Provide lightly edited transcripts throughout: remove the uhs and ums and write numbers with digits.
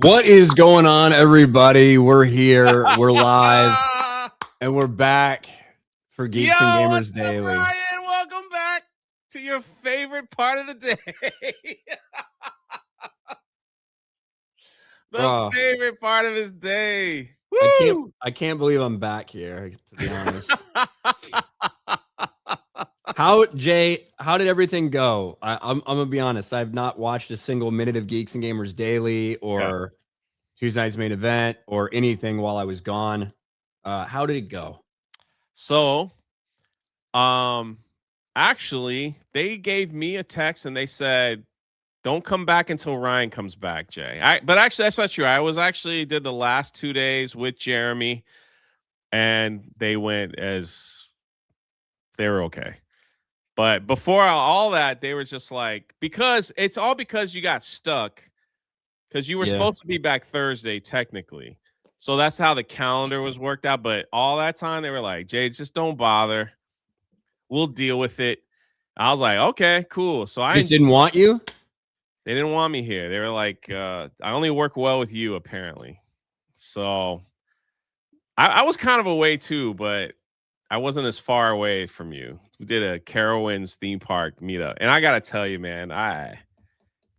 What is going on, everybody? We're here, we're live, and we're back for Geeks and Gamers what's Daily. up, Ryan? Welcome back to your favorite part of the day. Favorite part of his day. Woo! I can't believe I'm back here, to be honest. How did everything go? I'm gonna be honest. I've not watched a single minute of Geeks and Gamers Daily or Tuesday Night's Main Event or anything while I was gone. How did it go? So, actually, they gave me a text and they said, "Don't come back until Ryan comes back, Jay." But actually, that's not true. I was actually did the last 2 days with Jeremy, and they went as they were okay. But before all that, they were just like, because it's all because you got stuck because you were supposed to be back Thursday, technically. So that's how the calendar was worked out. But all that time, they were like, Jay, just don't bother. We'll deal with it. I was like, okay, cool. So I just didn't want you? They didn't want me here. They were like, I only work well with you, apparently. So I was kind of away too, but I wasn't as far away from you. We did a Carowinds theme park meetup. And I got to tell you, man,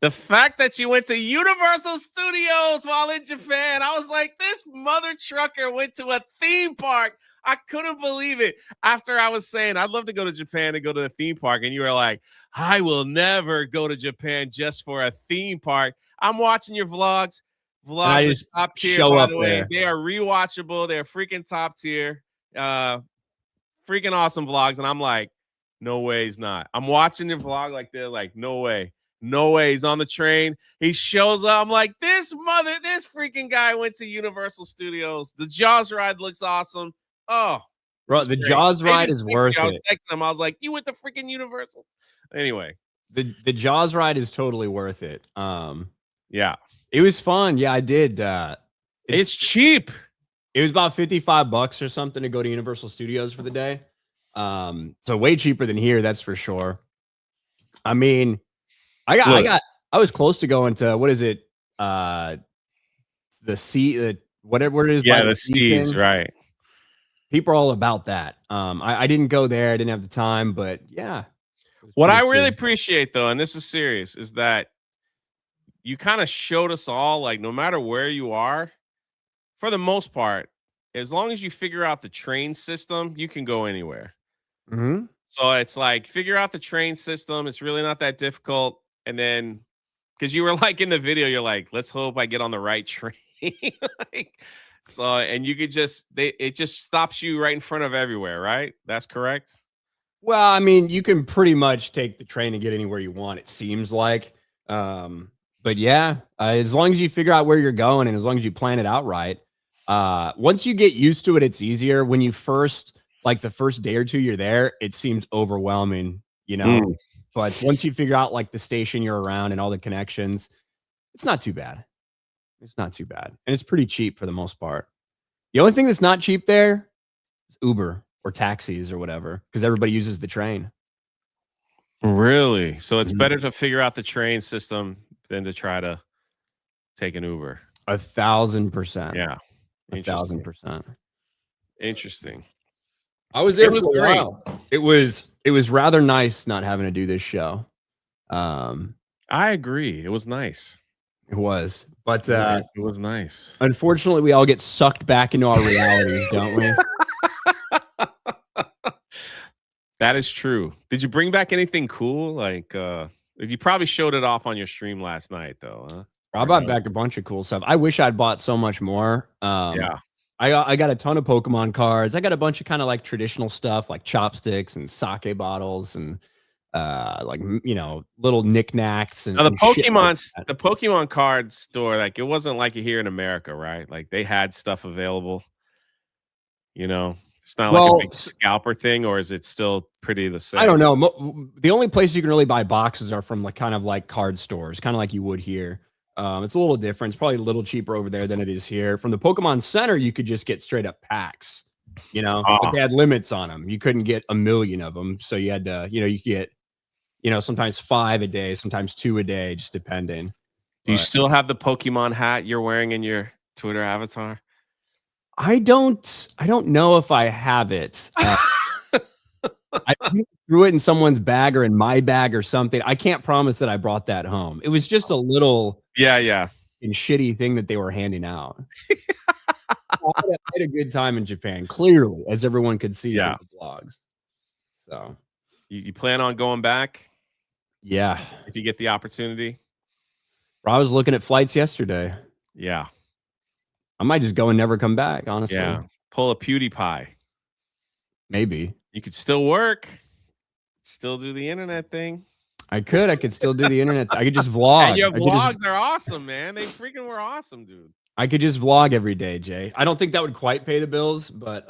the fact that you went to Universal Studios while in Japan, I was like, this mother trucker went to a theme park. I couldn't believe it. After I was saying, I'd love to go to Japan and go to the theme park. And you were like, I will never go to Japan just for a theme park. I'm watching your vlogs. Vlogs just top tier, show by up the way. there. They are rewatchable. They're freaking top tier. Freaking awesome vlogs. And I'm like, no way he's not. I'm watching your vlog like they're like, no way. No way. He's on the train. He shows up. I'm like, this freaking guy went to Universal Studios. The Jaws ride looks awesome. Oh, bro, the Jaws ride is worth it. I was texting him. I was like, you went to freaking Universal. Anyway, the Jaws ride is totally worth it. Yeah, it was fun. Yeah, I did. It's cheap. It was about $55 or something to go to Universal Studios for the day. So way cheaper than here, that's for sure. I mean, I was close to going to, what is it? The sea, whatever it is. Yeah, the seas, right. People are all about that. I didn't go there. I didn't have the time, but yeah. What I really appreciate, though, and this is serious, is that you kind of showed us all, like, no matter where you are, for the most part, as long as you figure out the train system, you can go anywhere. Mm-hmm. So it's like, figure out the train system. It's really not that difficult. And then, because you were like in the video, you're like, let's hope I get on the right train. And you could it just stops you right in front of everywhere, right? That's correct. Well, I mean, you can pretty much take the train and get anywhere you want, it seems like. But yeah, as long as you figure out where you're going and as long as you plan it out right, once you get used to it, it's easier. When you the first day or two you're there, it seems overwhelming, you know. But once you figure out like the station you're around and all the connections, it's not too bad. It's not too bad. And it's pretty cheap for the most part. The only thing that's not cheap there is Uber or taxis or whatever, because everybody uses the train. Really? So it's better to figure out the train system than to try to take an Uber. 1,000%. Yeah. 1,000%. Interesting. I was there for a while. It was rather nice not having to do this show. I agree. It was nice. It was. But it was nice. Unfortunately, we all get sucked back into our realities, don't we? That is true. Did you bring back anything cool? Like, you probably showed it off on your stream last night, though. Huh? I bought back a bunch of cool stuff. I wish I'd bought so much more. Yeah. I got a ton of Pokemon cards. I got a bunch of kind of like traditional stuff like chopsticks and sake bottles and like, you know, little knickknacks. And now the Pokemon card store, like it wasn't like it here in America, right? Like they had stuff available, you know. It's not like a big scalper thing, or is it still pretty the same? I don't know. The only place you can really buy boxes are from like kind of like card stores, kind of like you would here. It's a little different. It's probably a little cheaper over there than it is here. From the Pokemon Center, you could just get straight up packs, you know, but they had limits on them. You couldn't get 1 million of them. So you had to, you know, you get, you know, sometimes 5 a day, sometimes 2 a day, just depending. Do you But still have the Pokemon hat you're wearing in your Twitter avatar? I don't know if I have it. I threw it in someone's bag or in my bag or something. I can't promise that I brought that home. It was just a little Yeah. and shitty thing that they were handing out. I had a good time in Japan, clearly, as everyone could see from Yeah. the blogs. So, You plan on going back yeah. if you get the opportunity? I was looking at flights yesterday. Yeah. I might just go and never come back, honestly. Yeah. Pull a PewDiePie. Maybe. You could still work, still do the internet thing. I could still do the internet. I could just vlog. And your vlogs are awesome, man. They freaking were awesome, dude. I could just vlog every day, Jay. I don't think that would quite pay the bills, but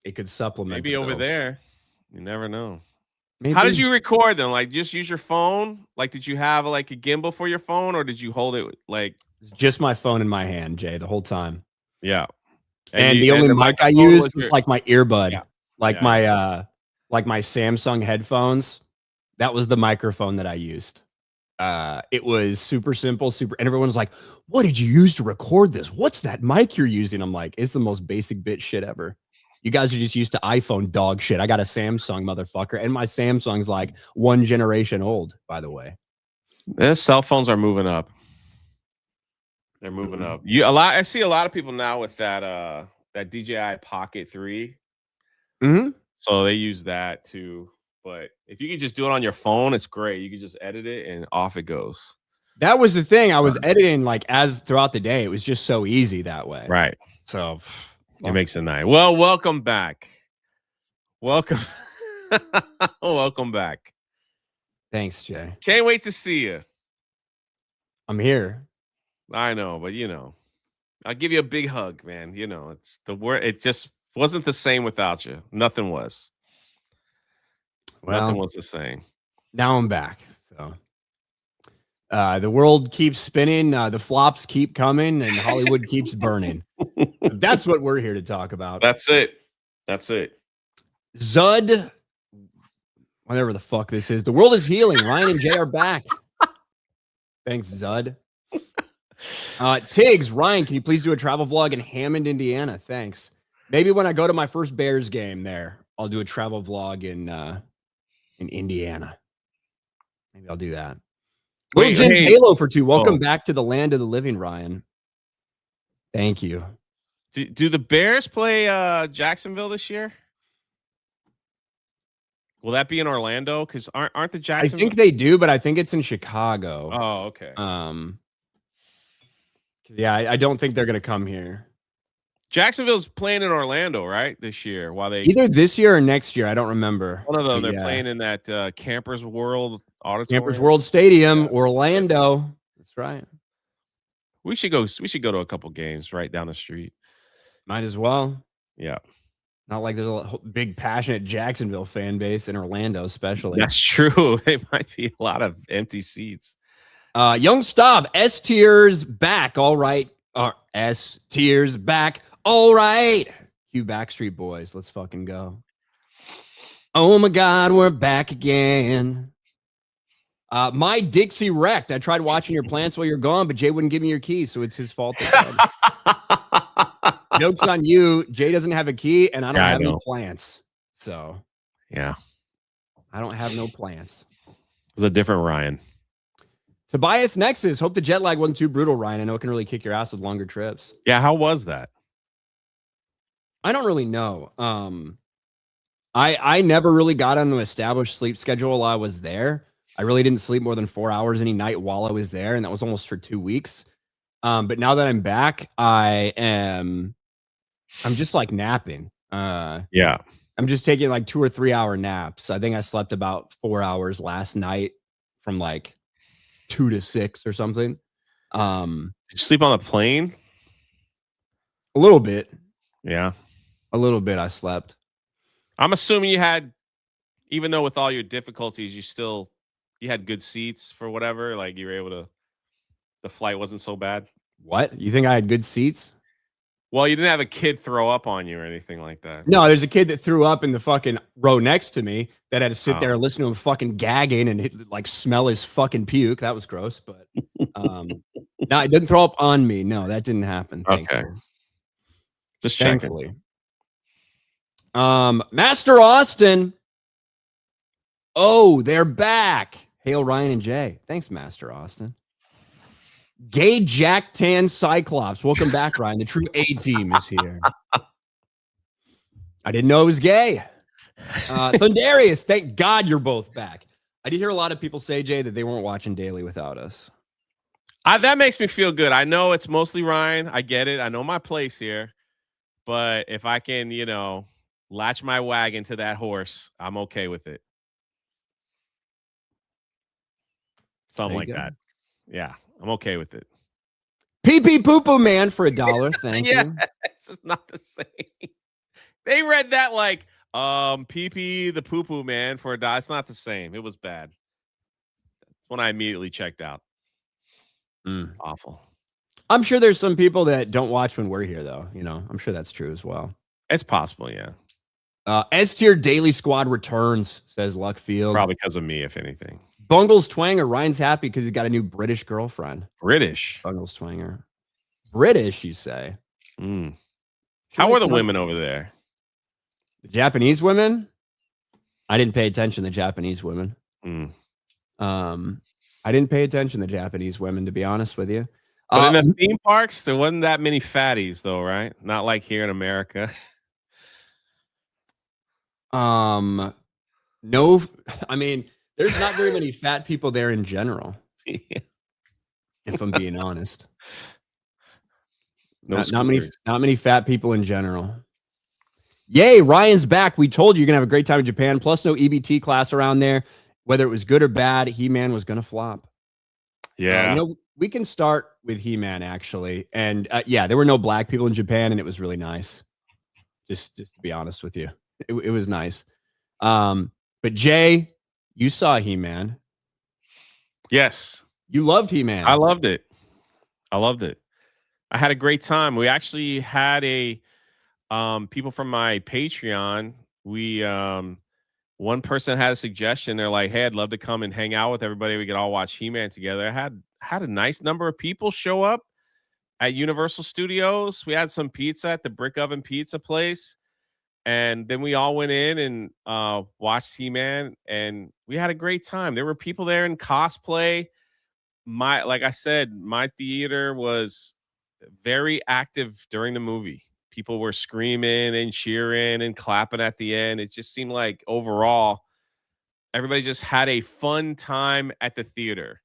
it could supplement. Maybe over there. You never know. Maybe. How did you record them? Like, just use your phone? Like, did you have like a gimbal for your phone, or did you hold it like just my phone in my hand, Jay, the whole time? Yeah. And the only mic I used was like my earbud, Yeah. like my Samsung headphones. That was the microphone that I used. It was super simple, and everyone's like, "What did you use to record this? What's that mic you're using?" I'm like, "It's the most basic bitch shit ever. You guys are just used to iPhone dog shit. I got a Samsung, motherfucker, and my Samsung's like 1 generation old, by the way." Cell phones are moving up. They're moving up. I see a lot of people now with that DJI Pocket 3. Mm-hmm. So they use that too. But if you can just do it on your phone, it's great. You can just edit it and off it goes. That was the thing. I was editing like as throughout the day. It was just so easy that way. Right. So it makes it nice. Well, welcome back. Welcome. Welcome back. Thanks, Jay. Can't wait to see you. I'm here. I know, but I'll give you a big hug, man. It's the word. It just wasn't the same without you. Nothing was. Well, nothing was the same. Now I'm back. So the world keeps spinning, the flops keep coming, and Hollywood keeps burning. That's what we're here to talk about. That's it. Zud, whatever the fuck this is. The world is healing. Ryan and Jay are back. Thanks, Zud. Tiggs, Ryan, can you please do a travel vlog in Hammond, Indiana? Thanks. Maybe when I go to my first Bears game there, I'll do a travel vlog in Indiana. Maybe I'll do that. Little Jim's Halo for 2. Welcome back to the land of the living, Ryan. Thank you. Do the Bears play Jacksonville this year? Will that be in Orlando? Because aren't the Jacksonville? I think they do, but I think it's in Chicago. Oh, okay. Yeah, I don't think they're gonna come here. Jacksonville's playing in Orlando, right? This year, either this year or next year, I don't remember. One of them, they're playing in that Campers World Auditorium. Campers World Stadium, Orlando. That's right. We should go to a couple games right down the street. Might as well. Yeah. Not like there's a big passionate Jacksonville fan base in Orlando, especially. That's true. There might be a lot of empty seats. Young Stav, S tiers back. All right. S tiers back. All right. Cue Backstreet Boys. Let's fucking go. Oh my God, we're back again. My Dixie wrecked. I tried watching your plants while you're gone, but Jay wouldn't give me your key, so it's his fault. Joke's on you. Jay doesn't have a key, and I don't have any plants. So, yeah. I don't have no plants. It's a different Ryan. Tobias Nexus. Hope the jet lag wasn't too brutal, Ryan. I know it can really kick your ass with longer trips. Yeah, how was that? I don't really know. I never really got on an established sleep schedule while I was there. I really didn't sleep more than 4 hours any night while I was there, and that was almost for 2 weeks. But now that I'm back, I'm just like napping. Yeah. I'm just taking like 2 or 3 hour naps. I think I slept about 4 hours last night from like 2 to 6 or something. Did you sleep on the plane? A little bit. Yeah. A little bit I slept. I'm assuming you had, even though with all your difficulties, you had good seats for whatever, like you were able to, the flight wasn't so bad. What? You think I had good seats? Well, you didn't have a kid throw up on you or anything like that. No, there's a kid that threw up in the fucking row next to me that had to sit there and listen to him fucking gagging and like smell his fucking puke. That was gross, but No, it didn't throw up on me. No, that didn't happen. Okay. Thankfully. Just checking. Thankfully. Master Austin. Oh, they're back. Hail Ryan and Jay. Thanks, Master Austin. Gay Jack Tan Cyclops. Welcome back, Ryan. The true A team is here. I didn't know it was gay. Thundarius, thank God you're both back. I did hear a lot of people say, Jay, that they weren't watching Daily without us. That makes me feel good. I know it's mostly Ryan. I get it. I know my place here. But if I can, latch my wagon to that horse, I'm okay with it. Something like that. Yeah, I'm okay with it. Pee Pee Poo Poo Man for $1. Thank you. It's just not the same. They read that like Pee Pee the Poo Poo Man for $1. It's not the same. It was bad. That's when I immediately checked out. Awful. I'm sure there's some people that don't watch when we're here, though. I'm sure that's true as well. It's possible, yeah. S tier Daily Squad returns, says Luckfield. Probably because of me, if anything. Bungles Twanger. Ryan's happy because he's got a new British girlfriend. British? Bungles Twanger. British, you say? How are the women over there? The Japanese women? I didn't pay attention to the Japanese women. I didn't pay attention to the Japanese women, to be honest with you. But in the theme parks, there wasn't that many fatties, though, right? Not like here in America. No, I mean, there's not very many fat people there in general. If I'm being honest. Not many fat people in general. Yay, Ryan's back. We told you you're going to have a great time in Japan. Plus no EBT class around there. Whether it was good or bad, He-Man was going to flop. Yeah. We can start with He-Man, actually. And yeah, there were no black people in Japan, and it was really nice. Just to be honest with you. It was nice. But Jay, you saw He-Man. Yes. You loved He-Man. I loved it. I had a great time. We actually had people from my Patreon. We one person had a suggestion. They're like, "Hey, I'd love to come and hang out with everybody. We could all watch He-Man together." I had a nice number of people show up at Universal Studios. We had some pizza at the Brick Oven Pizza place. And then we all went in and watched He-Man, and we had a great time. There were people there in cosplay. Like I said, my theater was very active during the movie. People were screaming and cheering and clapping at the end. It just seemed like overall, everybody just had a fun time at the theater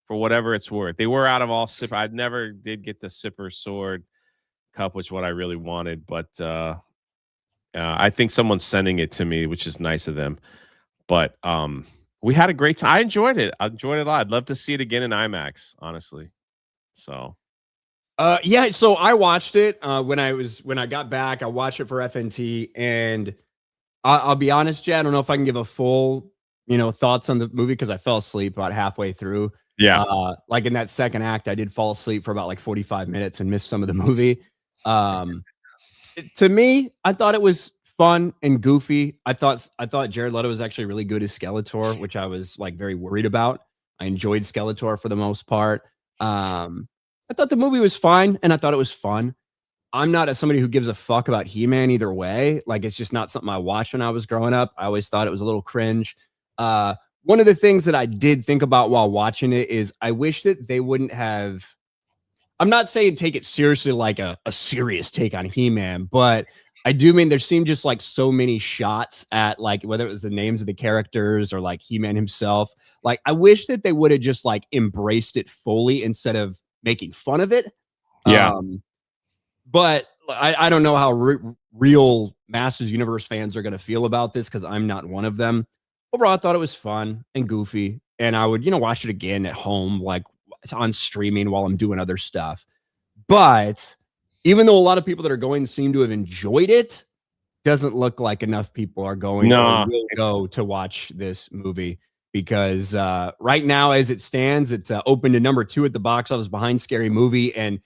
for whatever it's worth. They were out of all sipper. I never did get the Sipper Sword cup, which is what I really wanted, but I think someone's sending it to me, which is nice of them. But we had a great time. I enjoyed it. I enjoyed it a lot. I'd love to see it again in IMAX, honestly. So yeah, so I watched it when I got back. I watched it for FNT, and I'll be honest, Jay, I don't know if I can give a full, thoughts on the movie because I fell asleep about halfway through. Yeah. Like in that second act, I did fall asleep for about like 45 minutes and missed some of the movie. To me, I thought it was fun and goofy. I thought Jared Leto was actually really good as Skeletor, which I was like very worried about. I enjoyed Skeletor for the most part. I thought the movie was fine, and I thought it was fun. I'm not somebody who gives a fuck about He-Man either way. Like, it's just not something I watched when I was growing up. I always thought it was a little cringe. One of the things that I did think about while watching it is I wish that they wouldn't have. I'm not saying take it seriously like a serious take on He-Man, but I do mean there seemed just like so many shots at like whether it was the names of the characters or like He-Man himself. Like, I wish that they would have just like embraced it fully instead of making fun of it. Yeah. But I don't know how real Masters Universe fans are going to feel about this because I'm not one of them. Overall, I thought it was fun and goofy, and I would, watch it again at home, like on streaming while I'm doing other stuff. But even though a lot of people that are going seem to have enjoyed it, doesn't look like enough people are going or will go to watch this movie because right now, as it stands, it's open to number 2 at the box office behind Scary Movie. And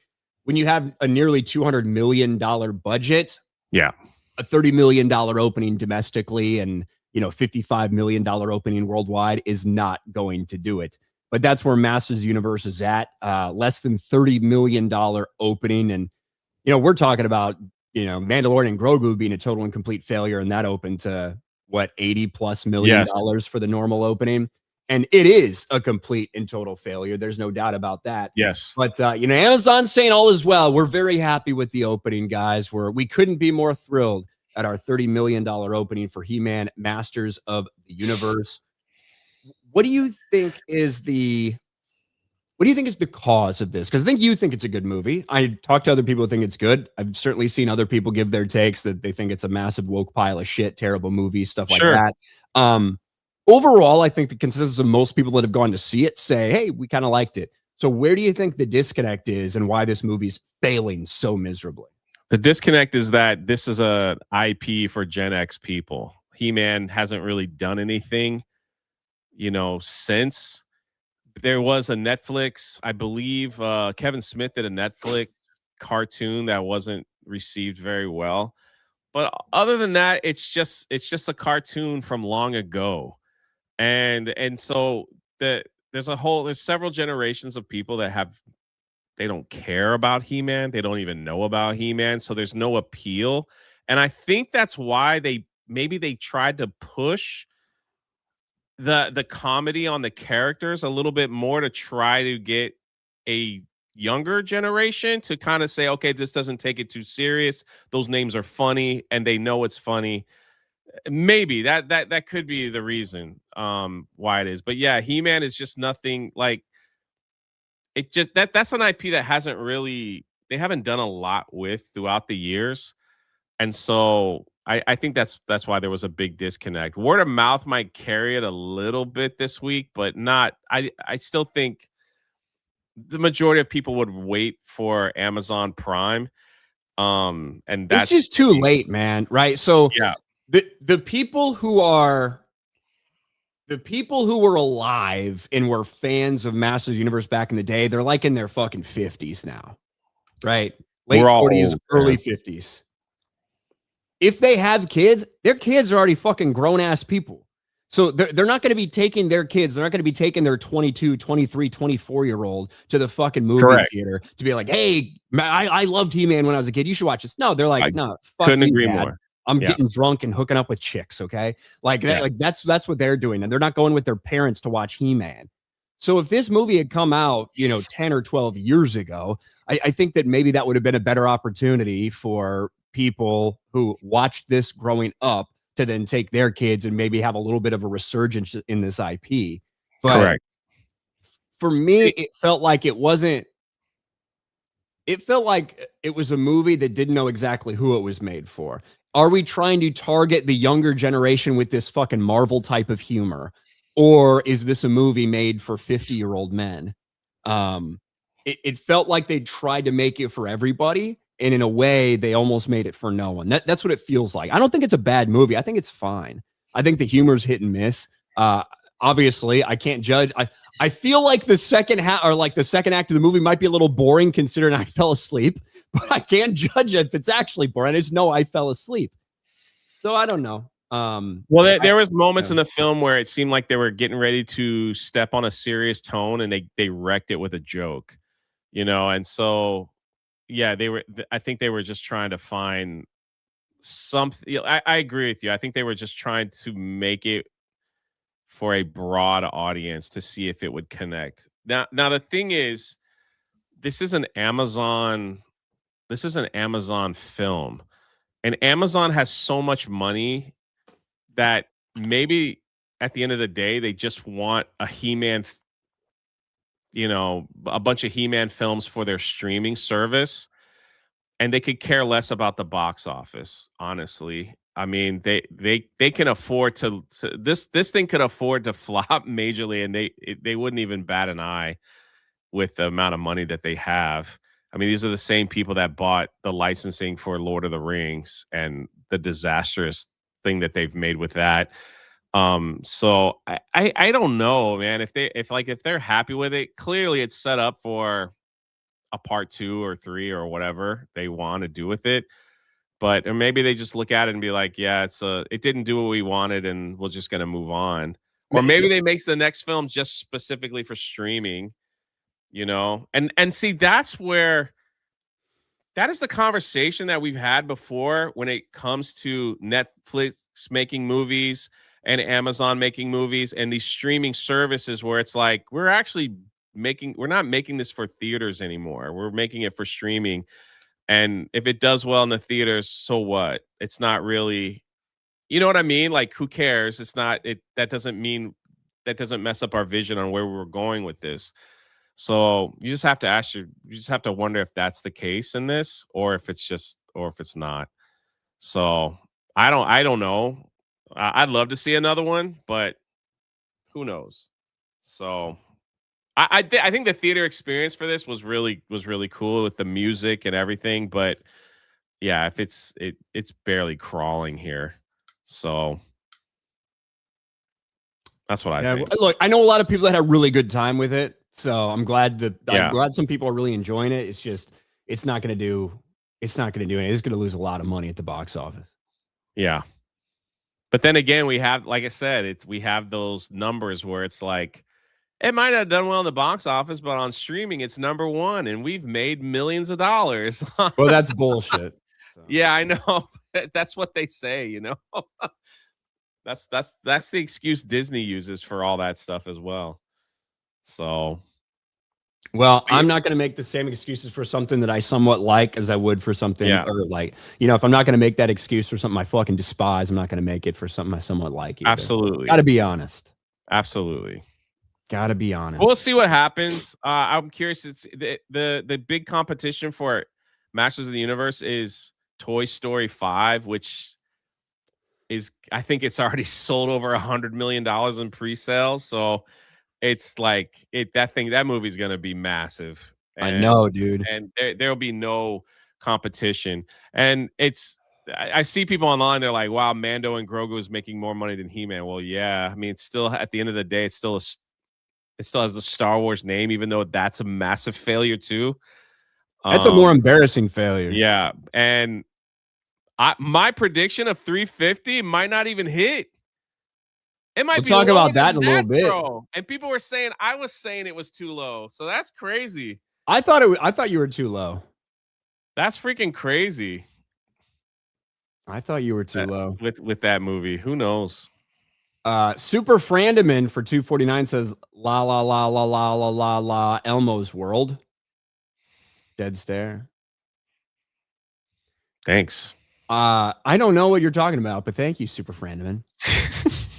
when you have a nearly $200 million budget, yeah, a $30 million opening domestically and $55 million opening worldwide is not going to do it. but that's where Masters Universe is at. Less than $30 million opening. And, we're talking about, Mandalorian and Grogu being a total and complete failure. And that opened to what, 80 plus million Yes, dollars for the normal opening. And it is a complete and total failure. There's no doubt about that. yes. But Amazon's saying all is well. We're very happy with the opening, guys. We couldn't be more thrilled at our $30 million opening for He-Man Masters of the Universe. What do you think is the cause of this? Because I think you think it's a good movie. I talked to other people who think it's good. I've certainly seen other people give their takes that they think it's a massive woke pile of shit, terrible movie, stuff like Sure. that. Overall, I think the consensus of most people that have gone to see it say, hey, we kind of liked it. So where do you think the disconnect is and why this movie's failing so miserably? The disconnect is that this is a IP for Gen X people. He-Man hasn't really done anything, since. There was a Netflix, I believe, Kevin Smith did a Netflix cartoon that wasn't received very well. But other than that, it's just a cartoon from long ago. And so there's several generations of people that they don't care about He-Man. They don't even know about He-Man. So there's no appeal. And I think that's why they tried to push the comedy on the characters a little bit more to try to get a younger generation to kind of say, okay, this doesn't take it too serious. Those names are funny and they know it's funny. Maybe that could be the reason why it is. But yeah, He-Man is just nothing like it. Just that's an IP that they haven't done a lot with throughout the years. And so I think that's why there was a big disconnect. Word of mouth might carry it a little bit this week, but not. I still think the majority of people would wait for Amazon Prime. And It's that's just too late, man. Right? So yeah, the people who were alive and were fans of Masters Universe back in the day, they're like in their fucking 50s now, right? Late we're all 40s, old, early man. 50s. If they have kids, their kids are already fucking grown ass people. So they're not going to be taking their kids. They're not going to be taking their 22, 23, 24-year-old to the fucking movie Correct. theater to be like, hey, I loved He-Man when I was a kid. You should watch this. No, they're like, I no, fuck couldn't you, agree dad. more. I'm Yeah, getting drunk and hooking up with chicks. Okay. Like that, yeah, like that's what they're doing. And they're not going with their parents to watch He-Man. So if this movie had come out, 10 or 12 years ago, I think that maybe that would have been a better opportunity for people who watched this growing up to then take their kids and maybe have a little bit of a resurgence in this IP. But correct. for me, See, it felt like it wasn't, it felt like it was a movie that didn't know exactly who it was made for. Are we trying to target the younger generation with this fucking Marvel type of humor? Or is this a movie made for 50-year-old men? It felt like they tried to make it for everybody. And in a way, they almost made it for no one. That's what it feels like. I don't think it's a bad movie. I think it's fine. I think the humor's hit and miss. Obviously, I can't judge. I feel like the second half or like the second act of the movie might be a little boring considering I fell asleep, but I can't judge it if it's actually boring. I just know I fell asleep. So I don't know. well, there was moments in the film where it seemed like they were getting ready to step on a serious tone, and they wrecked it with a joke, And so, yeah, I think they were just trying to find something. I agree with you. I think they were just trying to make it for a broad audience to see if it would connect. Now the thing is, this is an Amazon. This is an Amazon film, and Amazon has so much money that maybe at the end of the day, they just want a He-Man, a bunch of He-Man films for their streaming service, and they could care less about the box office, honestly. I mean, they can afford to this thing could afford to flop majorly, and they wouldn't even bat an eye with the amount of money that they have. I mean, these are the same people that bought the licensing for Lord of the Rings and the disastrous thing that they've made with that. So I don't know, man. If they're happy with it, clearly it's set up for a part 2 or 3 or whatever they want to do with it. But or maybe they just look at it and be like, yeah, it didn't do what we wanted, and we're just gonna move on. Or maybe they makes the next film just specifically for streaming, and see, that is the conversation that we've had before when it comes to Netflix making movies and Amazon making movies and these streaming services, where it's like we're not making this for theaters anymore. We're making it for streaming. And if it does well in the theaters, so what? It's not really, you know what I mean? Like, who cares? It's not it. That doesn't mess up our vision on where we're going with this. So you just have to you just have to wonder if that's the case in this, or if it's not. So I don't know. I'd love to see another one, but who knows? So I think the theater experience for this was really cool with the music and everything. But yeah, if it's barely crawling here. So that's what I think. Look, I know a lot of people that had a really good time with it, so I'm glad some people are really enjoying it. It's just it's not going to do anything. It's going to lose a lot of money at the box office. Yeah. But then again, we have, like I said, we have those numbers where it's like it might not have done well in the box office, but on streaming, it's number one, and we've made millions of dollars. Well, that's bullshit. So. Yeah, I know. That's what they say, That's the excuse Disney uses for all that stuff as well. So, well, I'm not going to make the same excuses for something that I somewhat like as I would for something, or like, if I'm not going to make that excuse for something I fucking despise, I'm not going to make it for something I somewhat like either. Absolutely. Got to be honest. Absolutely. Got to be honest. We'll see what happens. I'm curious. It's the big competition for Masters of the Universe is Toy Story 5, which is, I think it's already sold over $100 million in pre-sales. So it's like that movie's gonna be massive. I know, dude. And there'll be no competition. And I see people online, they're like, wow, Mando and Grogu is making more money than He-Man. Well, yeah. I mean, it's still, at the end of the day, it still has the Star Wars name, even though that's a massive failure too. That's a more embarrassing failure. Yeah. And my prediction of 350 might not even hit. It might be. We'll talk about that in a little bit. Bro. And people were saying, I was saying it was too low. So that's crazy. I thought you were too low. That's freaking crazy. I thought you were too low with that movie. Who knows? Super Frandeman for 249 says la la la la la la la la Elmo's World. Dead stare. Thanks. I don't know what you're talking about, but thank you, Super Frandeman.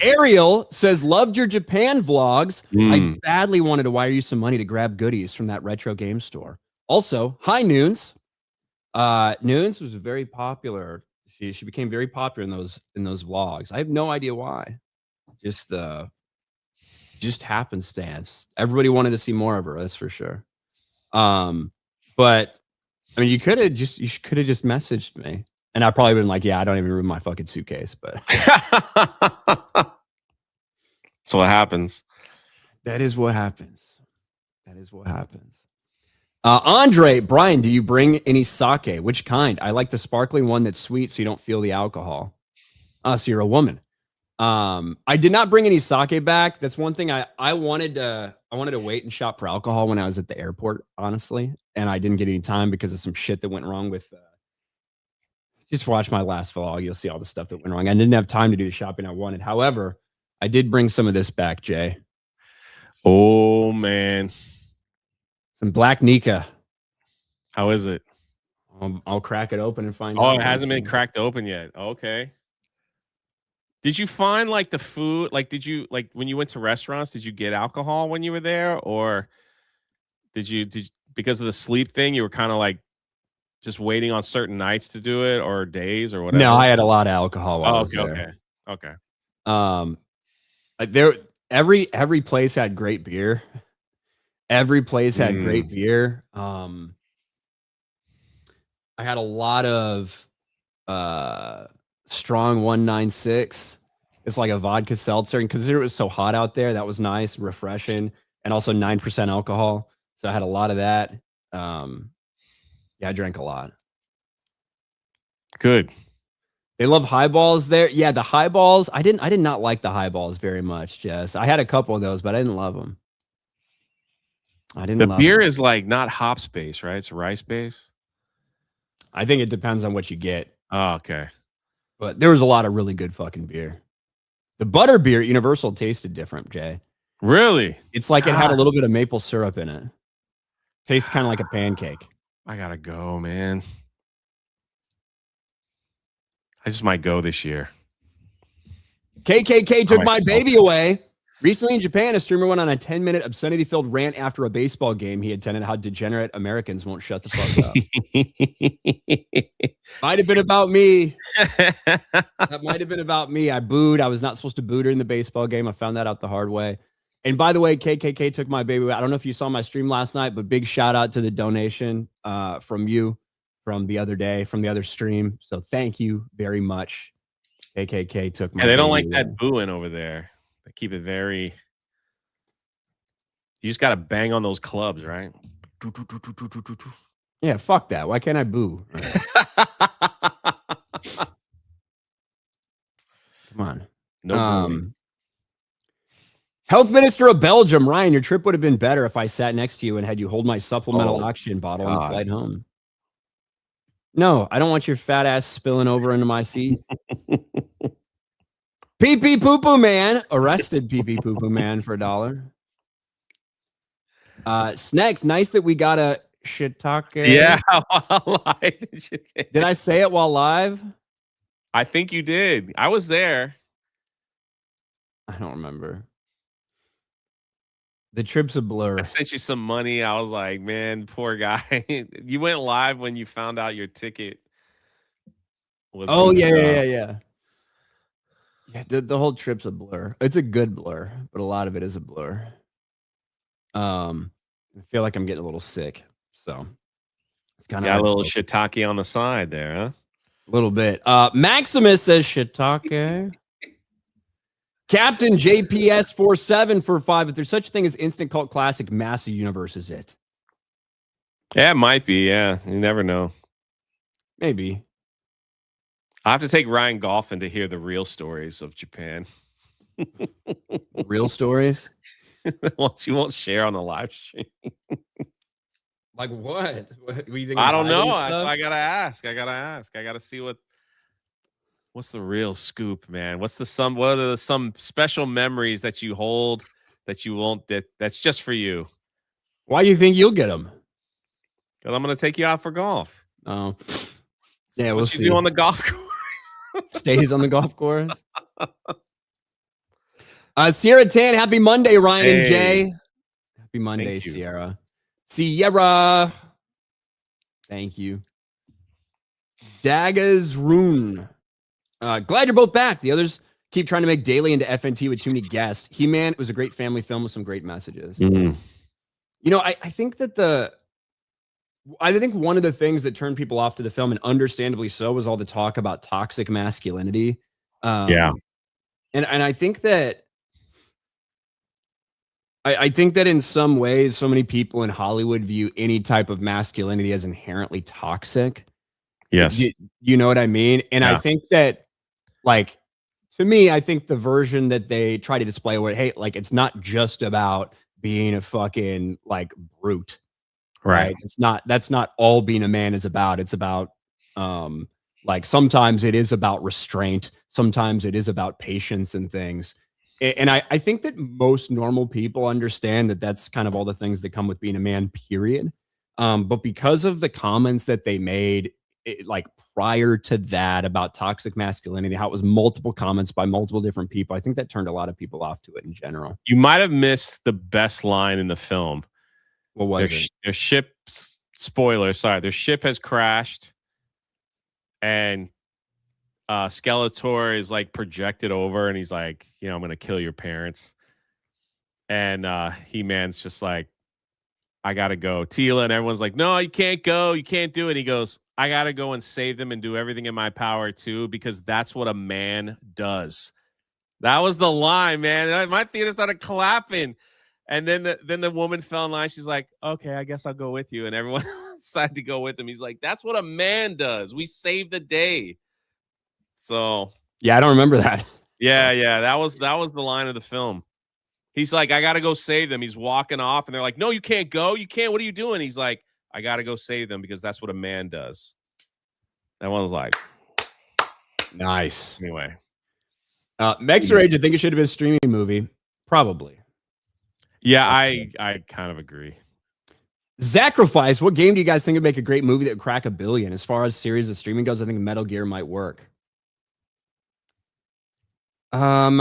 Ariel says, loved your Japan vlogs. I badly wanted to wire you some money to grab goodies from that retro game store. Also, hi, Noons. Noons was very popular. She became very popular in those vlogs. I have no idea why. Just happenstance. Everybody wanted to see more of her, that's for sure. But I mean, you could have just messaged me. And I probably been like, yeah, I don't even ruin my fucking suitcase, but that's what happens. That is what happens. Andre, Brian, do you bring any sake? Which kind? I like the sparkling one that's sweet, so you don't feel the alcohol. So you're a woman. I did not bring any sake back. That's one thing I wanted to wait and shop for alcohol when I was at the airport, honestly, and I didn't get any time because of some shit that went wrong with. Just watch my last vlog. You'll see all the stuff that went wrong. I didn't have time to do the shopping I wanted. However, I did bring some of this back, Jay. Oh, man. Some Black Nika. How is it? I'll crack it open and find out. Oh, it hasn't been cracked open yet. Okay. Did you find like the food? Like, did you, like when you went to restaurants, did you get alcohol when you were there? Or did you because of the sleep thing, you were kind of like, just waiting on certain nights to do it or days or whatever? No, I had a lot of alcohol while I was there. Okay. Every place had great beer. Every place had great beer. I had a lot of strong 196. It's like a vodka seltzer, and because it was so hot out there, that was nice, refreshing, and also 9% alcohol. So I had a lot of that. Yeah, I drank a lot. Good. They love highballs there. Yeah, the highballs. I did not like the highballs very much, Jess. I had a couple of those, but I didn't love them. I The didn't love beer them. is like not hops based, right? It's rice based. I think it depends on what you get. Oh, okay. But there was a lot of really good fucking beer. The butter beer at Universal tasted different, Jay. Really? It's like it had a God, little bit of maple syrup in it. Tastes kind of like a pancake. I gotta go, man. I just might go this year. KKK By took my myself. baby away. Recently in Japan, a streamer went on a 10-minute obscenity-filled rant after a baseball game he attended how degenerate Americans won't shut the fuck up. Might have been about me. That might have been about me. I booed. I was not supposed to boo during the baseball game. I found that out the hard way. And by the way, KKK took my baby away. I don't know if you saw my stream last night, but big shout out to the donation from you from the other day, from the other stream. So thank you very much. KKK took my Yeah, they don't baby like away. that booing over there. They keep it very. You just got to bang on those clubs, right? Yeah, fuck that. Why can't I boo? Come on. No booing. Health Minister of Belgium, Ryan, your trip would have been better if I sat next to you and had you hold my supplemental oxygen bottle on the flight home. No, I don't want your fat ass spilling over into my seat. Pee pee poo poo man arrested pee pee poo poo man for $1. Snacks, nice that we got a shiitake. Yeah. Live. Did I say it while live? I think you did. I was there. I don't remember. The trip's a blur. I sent you some money. I was like, man, poor guy. You went live when you found out your ticket was. Oh, yeah. Yeah, the whole trip's a blur. It's a good blur, but a lot of it is a blur. I feel like I'm getting a little sick, so it's kind of got a little shiitake on the side there, huh? A little bit. Maximus says shiitake. Captain JPS 47 for 5. If there's such a thing as instant cult classic, Massive Universe is it? Yeah, it might be. Yeah, you never know. Maybe. I have to take Ryan golfing to hear the real stories of Japan. Real stories? Ones you won't share on the live stream. Like what? I don't know. I gotta ask. I gotta see what's the real scoop, man. What are some special memories that you hold that you won't that's just for you? Why do you think you'll get them? Because I'm gonna take you out for golf. Oh, yeah. What you do on the golf course? Stays on the golf course. Sierra Tan, happy Monday, Ryan and Jay. Happy Monday, Sierra. Sierra. Thank you. Dagga's Rune. Glad you're both back. The others keep trying to make Daily into FNT with too many guests. He-Man was a great family film with some great messages. Mm-hmm. You know, I think that I think one of the things that turned people off to the film, and understandably so, was all the talk about toxic masculinity. Yeah. And I think that I think that in some ways, so many people in Hollywood view any type of masculinity as inherently toxic. Yes. You know what I mean? And Yeah. I think that, like, to me, I think the version that they try to display where, hey, like, it's not just about being a fucking, like, brute. Right? That's not all being a man is about. It's about, like, sometimes it is about restraint. Sometimes it is about patience and things. And I think that most normal people understand that that's kind of all the things that come with being a man, period. But because of the comments that they made, like prior to that about toxic masculinity, how it was multiple comments by multiple different people, I think that turned a lot of people off to it in general. You might have missed the best line in the film. What was it? Their ship, spoiler, sorry, their ship has crashed, and Skeletor is like projected over, and he's like, you know, I'm gonna kill your parents. And He-Man's just like, I gotta go. Tila and everyone's like, no, you can't go, you can't do it. He goes, I gotta go and save them and do everything in my power too, because that's what a man does. That was the line, man. My theater started clapping. And then the woman fell in line. She's like, okay, I guess I'll go with you. And everyone decided to go with him. He's like, that's what a man does. We save the day. So Yeah, I don't remember that. yeah, that was the line of the film. He's like, I gotta go save them. He's walking off, and they're like, no, you can't go. You can't. What are you doing? He's like, I gotta go save them because that's what a man does. That one was like, Nice. anyway. Next Rage, I think it should have been a streaming movie. Probably. Yeah, I kind of agree. Sacrifice. What game do you guys think would make a great movie that would crack $1 billion? As far as series of streaming goes, I think Metal Gear might work. I'm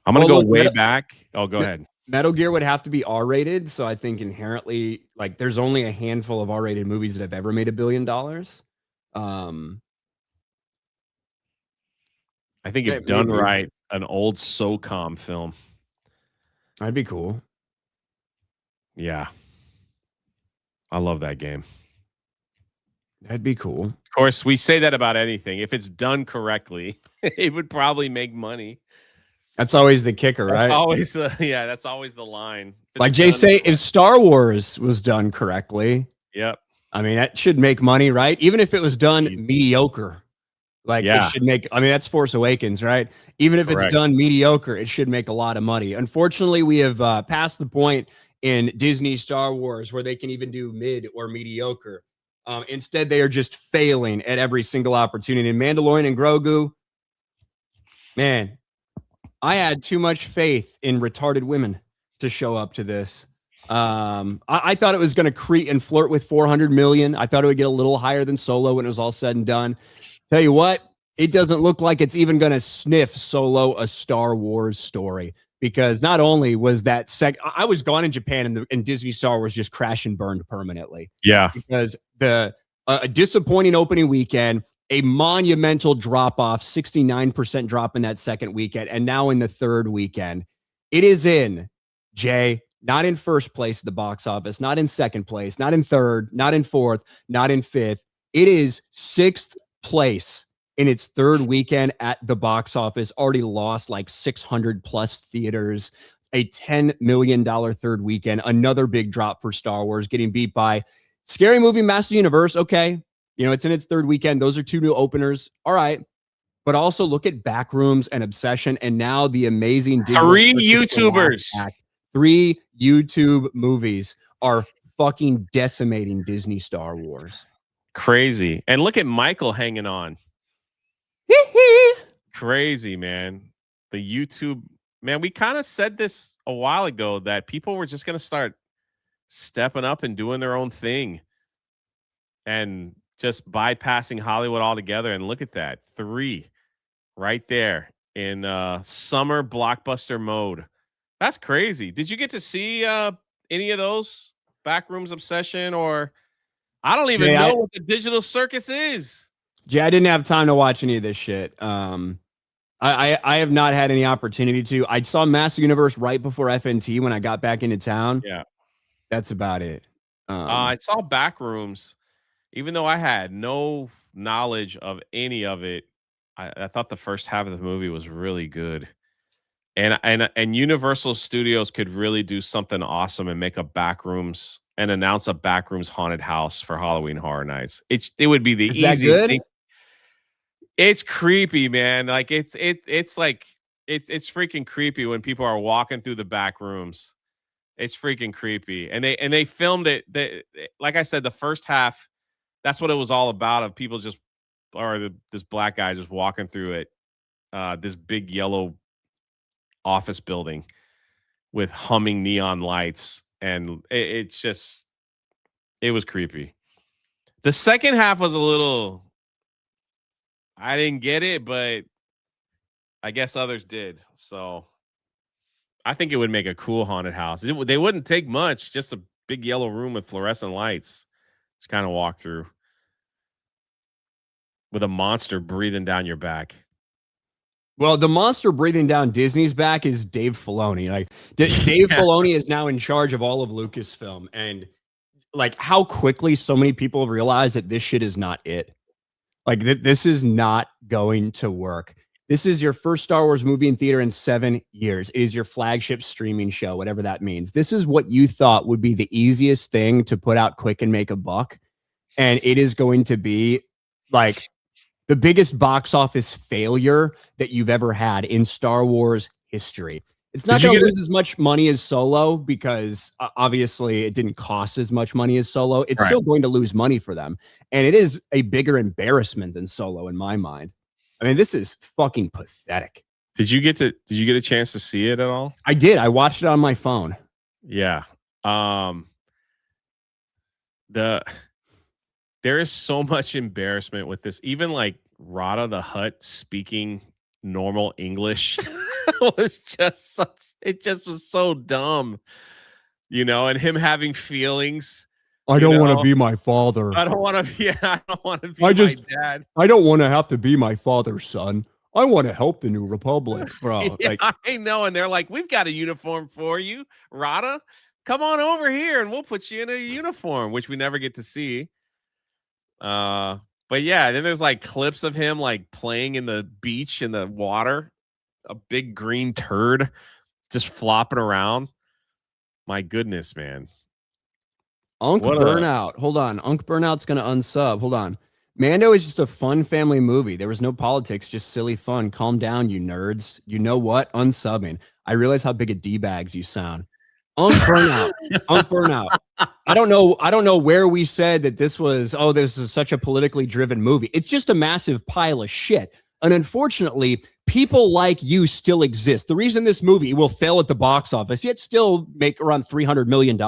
gonna go way back. Oh, go ahead. Metal Gear would have to be R-rated, so I think inherently, like, there's only a handful of R-rated movies that have ever made $1 billion. I think if done right, an old SOCOM film. That'd be cool. Yeah. I love that game. That'd be cool. Of course, we say that about anything. If it's done correctly, it would probably make money. That's always the kicker, right? That's always the line. Like Jay say, if Star Wars was done correctly, yep. I mean, that should make money, right? Even if it was done mediocre. Like it should make, I mean, that's Force Awakens, right? Even if it's done mediocre, it should make a lot of money. Unfortunately, we have passed the point in Disney Star Wars where they can even do mid or mediocre. Instead, they are just failing at every single opportunity. And Mandalorian and Grogu, man, I had too much faith in retarded women to show up to this. I thought it was going to creep and flirt with 400 million. I thought it would get a little higher than Solo when it was all said and done. Tell you what, it doesn't look like it's even going to sniff Solo, a Star Wars story, because not only was that I was gone in Japan and Disney Star Wars just crashed and burned permanently. Yeah. Because a disappointing opening weekend, a monumental drop off, 69% drop in that second weekend. And now in the third weekend, it is in, Jay, not in first place at the box office, not in second place, not in third, not in fourth, not in fifth. It is sixth place in its third weekend at the box office, already lost like 600 plus theaters, a $10 million third weekend, another big drop for Star Wars, getting beat by Scary Movie Master Universe. Okay. You know, it's in its third weekend. Those are two new openers. All right. But also look at Backrooms and Obsession, and now the amazing three YouTubers. Three YouTube movies are fucking decimating Disney Star Wars. Crazy. And look at Michael hanging on. Crazy, man. The YouTube, man, we kind of said this a while ago that people were just going to start stepping up and doing their own thing and just bypassing Hollywood altogether. And look at that. 3 right there in summer blockbuster mode. That's crazy. Did you get to see any of those? Backrooms Obsession, or I don't even know what the Digital Circus is. Jay, I didn't have time to watch any of this shit. I have not had any opportunity to. I saw Master Universe right before FNT when I got back into town. Yeah. That's about it. I saw Backrooms, even though I had no knowledge of any of it. I thought the first half of the movie was really good. And Universal Studios could really do something awesome and make a Backrooms and announce a Backrooms haunted house for Halloween Horror Nights. It would be the easiest thing. It's creepy, man. Like it's freaking creepy when people are walking through the back rooms. It's freaking creepy. And they filmed it. Like I said, the first half, that's what it was all about, of people just, or this black guy just walking through it. This big yellow office building with humming neon lights, and it was creepy. The second half was a little, I didn't get it, but I guess others did. So I think it would make a cool haunted house. They wouldn't take much, just a big yellow room with fluorescent lights. Just kind of walk through with a monster breathing down your back. Well, the monster breathing down Disney's back is Dave Filoni. Like Dave Filoni is now in charge of all of Lucasfilm, and like how quickly so many people realize that this shit is not it. Like this is not going to work. This is your first Star Wars movie in theater in 7 years. It is your flagship streaming show, whatever that means. This is what you thought would be the easiest thing to put out quick and make a buck, and it is going to be like the biggest box office failure that you've ever had in Star Wars history. It's not Did you going to get it? lose as much money as Solo because obviously it didn't cost as much money as Solo. It's Right. still going to lose money for them. And it is a bigger embarrassment than Solo in my mind. I mean, this is fucking pathetic. Did you get a chance to see it at all? I did. I watched it on my phone. Yeah. There is so much embarrassment with this. Even like Rada the Hutt speaking normal English was just it just was so dumb, and him having feelings. I don't want to be my father. I don't want to be. I don't want to be my dad. I don't want to have to be my father's son. I want to help the New Republic, bro. Yeah, I know. And they're like, we've got a uniform for you, Rada. Come on over here and we'll put you in a uniform, which we never get to see. But yeah, then there's like clips of him like playing in the beach in the water, a big green turd just flopping around. My goodness, man. Burnout. Hold on. Burnout's going to unsub. Hold on. Mando is just a fun family movie. There was no politics, just silly fun. Calm down, you nerds. You know what? Unsubbing. I realize how big a D-bags you sound. Burnout. Burnout. I don't know where we said that this is such a politically driven movie. It's just a massive pile of shit. And unfortunately, people like you still exist. The reason this movie will fail at the box office, yet still make around $300 million,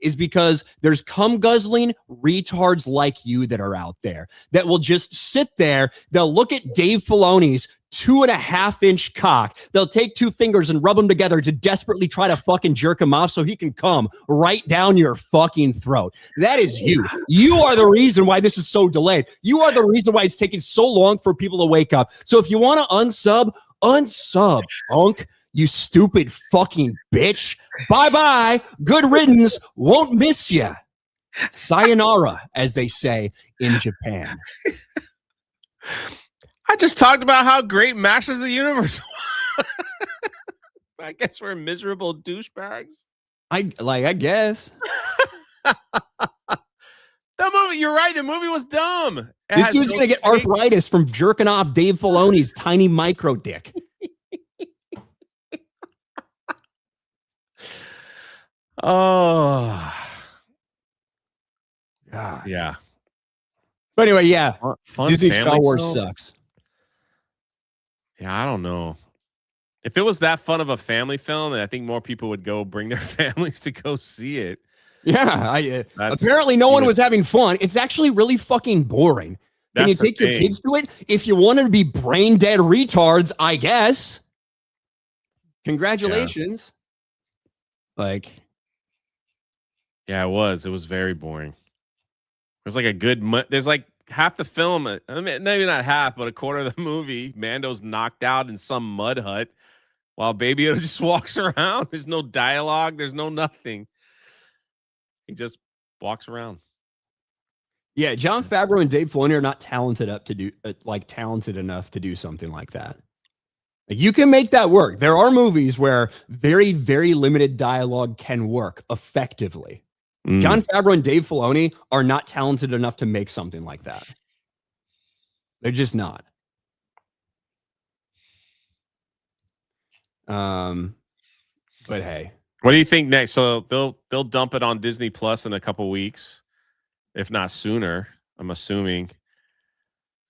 is because there's cum-guzzling retards like you that are out there that will just sit there. They'll look at Dave Filoni's 2.5-inch cock. They'll take two fingers and rub them together to desperately try to fucking jerk him off so he can come right down your fucking throat. That is you. You are the reason why this is so delayed. You are the reason why it's taking so long for people to wake up. So if you want to unsub, Unk, you stupid fucking bitch. Bye-bye. Good riddance. Won't miss ya. Sayonara, as they say in Japan. I just talked about how great Masters of the Universe was. I guess we're miserable douchebags. I guess. The movie, you're right. The movie was dumb. This dude's going to get arthritis from jerking off Dave Filoni's tiny micro dick. Oh. God. Yeah. But anyway, yeah. Fun Disney Star Wars sucks. Yeah, I don't know. If it was that fun of a family film, then I think more people would go bring their families to go see it. Yeah, apparently no one was having fun. It's actually really fucking boring. Can you take your kids to it? If you wanted to be brain dead retards, I guess. Congratulations. Yeah. Yeah, it was. It was very boring. There's like there's like half the film, I mean, maybe not half, but a quarter of the movie, Mando's knocked out in some mud hut while Baby Yoda just walks around. There's no dialogue. There's no nothing. He just walks around. Yeah, Jon Favreau and Dave Filoni are not talented enough to do something like that. Like, you can make that work. There are movies where very, very limited dialogue can work effectively. Jon Favreau and Dave Filoni are not talented enough to make something like that. They're just not. But hey, what do you think next? So they'll dump it on Disney Plus in a couple weeks, if not sooner, I'm assuming.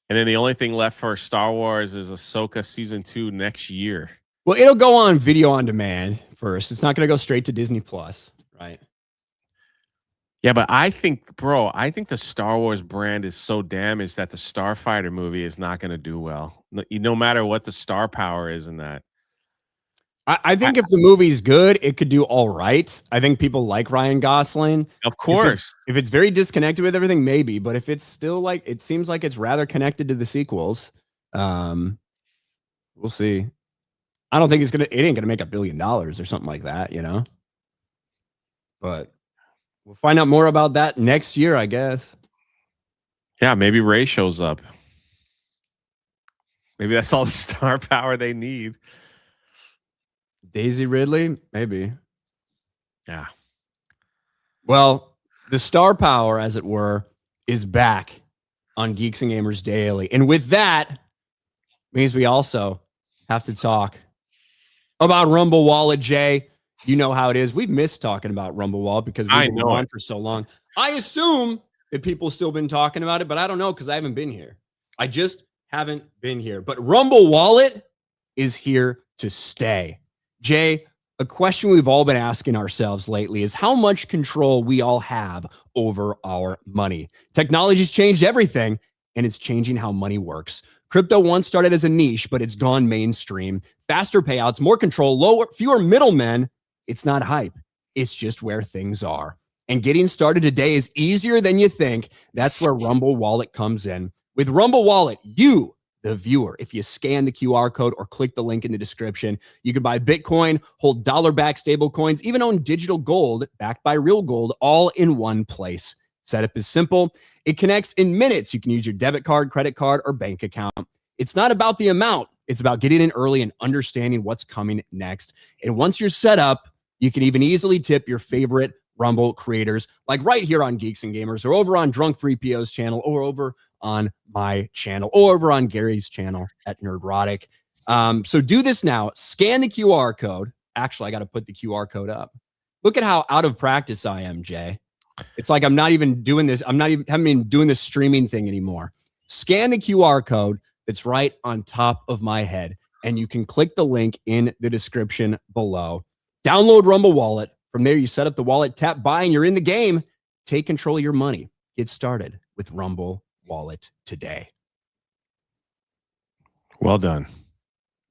And then the only thing left for Star Wars is Ahsoka season 2 next year. Well, it'll go on video on demand first. It's not going to go straight to Disney Plus, right? Yeah, but I think the Star Wars brand is so damaged that the Starfighter movie is not going to do well, no matter what the star power is in that. I think if the movie's good, it could do all right. I think people like Ryan Gosling. Of course. If it's very disconnected with everything, maybe. But if it's still it seems like it's rather connected to the sequels. We'll see. I don't think it ain't gonna make $1 billion or something like that, But we'll find out more about that next year, I guess. Yeah, maybe Rey shows up. Maybe that's all the star power they need. Daisy Ridley? Maybe. Yeah. Well, the star power, as it were, is back on Geeks and Gamers Daily. And with that, means we also have to talk about Rumble Wallet, Jay. You know how it is. We've missed talking about Rumble Wallet because we've been gone for so long. I assume that people still been talking about it, but I don't know because I haven't been here. I just haven't been here. But Rumble Wallet is here to stay. Jay, a question we've all been asking ourselves lately is how much control we all have over our money. Technology's changed everything, and it's changing how money works. Crypto once started as a niche, but it's gone mainstream. Faster payouts, more control, fewer middlemen. It's not hype. It's just where things are. And getting started today is easier than you think. That's where Rumble Wallet comes in. With Rumble Wallet, you, the viewer, if you scan the QR code or click the link in the description, you can buy Bitcoin, hold dollar-backed stable coins, even own digital gold backed by real gold, all in one place. Setup is simple. It connects in minutes. You can use your debit card, credit card, or bank account. It's not about the amount. It's about getting in early and understanding what's coming next. And once you're set up, you can even easily tip your favorite Rumble creators, like right here on Geeks and Gamers, or over on Drunk 3PO's channel, or over on my channel, or over on Gary's channel at Nerdrotic. So do this now. Scan the QR code. Actually, I got to put the QR code up. Look at how out of practice I am, Jay. It's like I'm not even doing this. Haven't been doing this streaming thing anymore. Scan the QR code that's right on top of my head, and you can click the link in the description below. Download Rumble Wallet. From there, you set up the wallet, tap buy, and you're in the game. Take control of your money. Get started with Rumble Wallet today. Well done.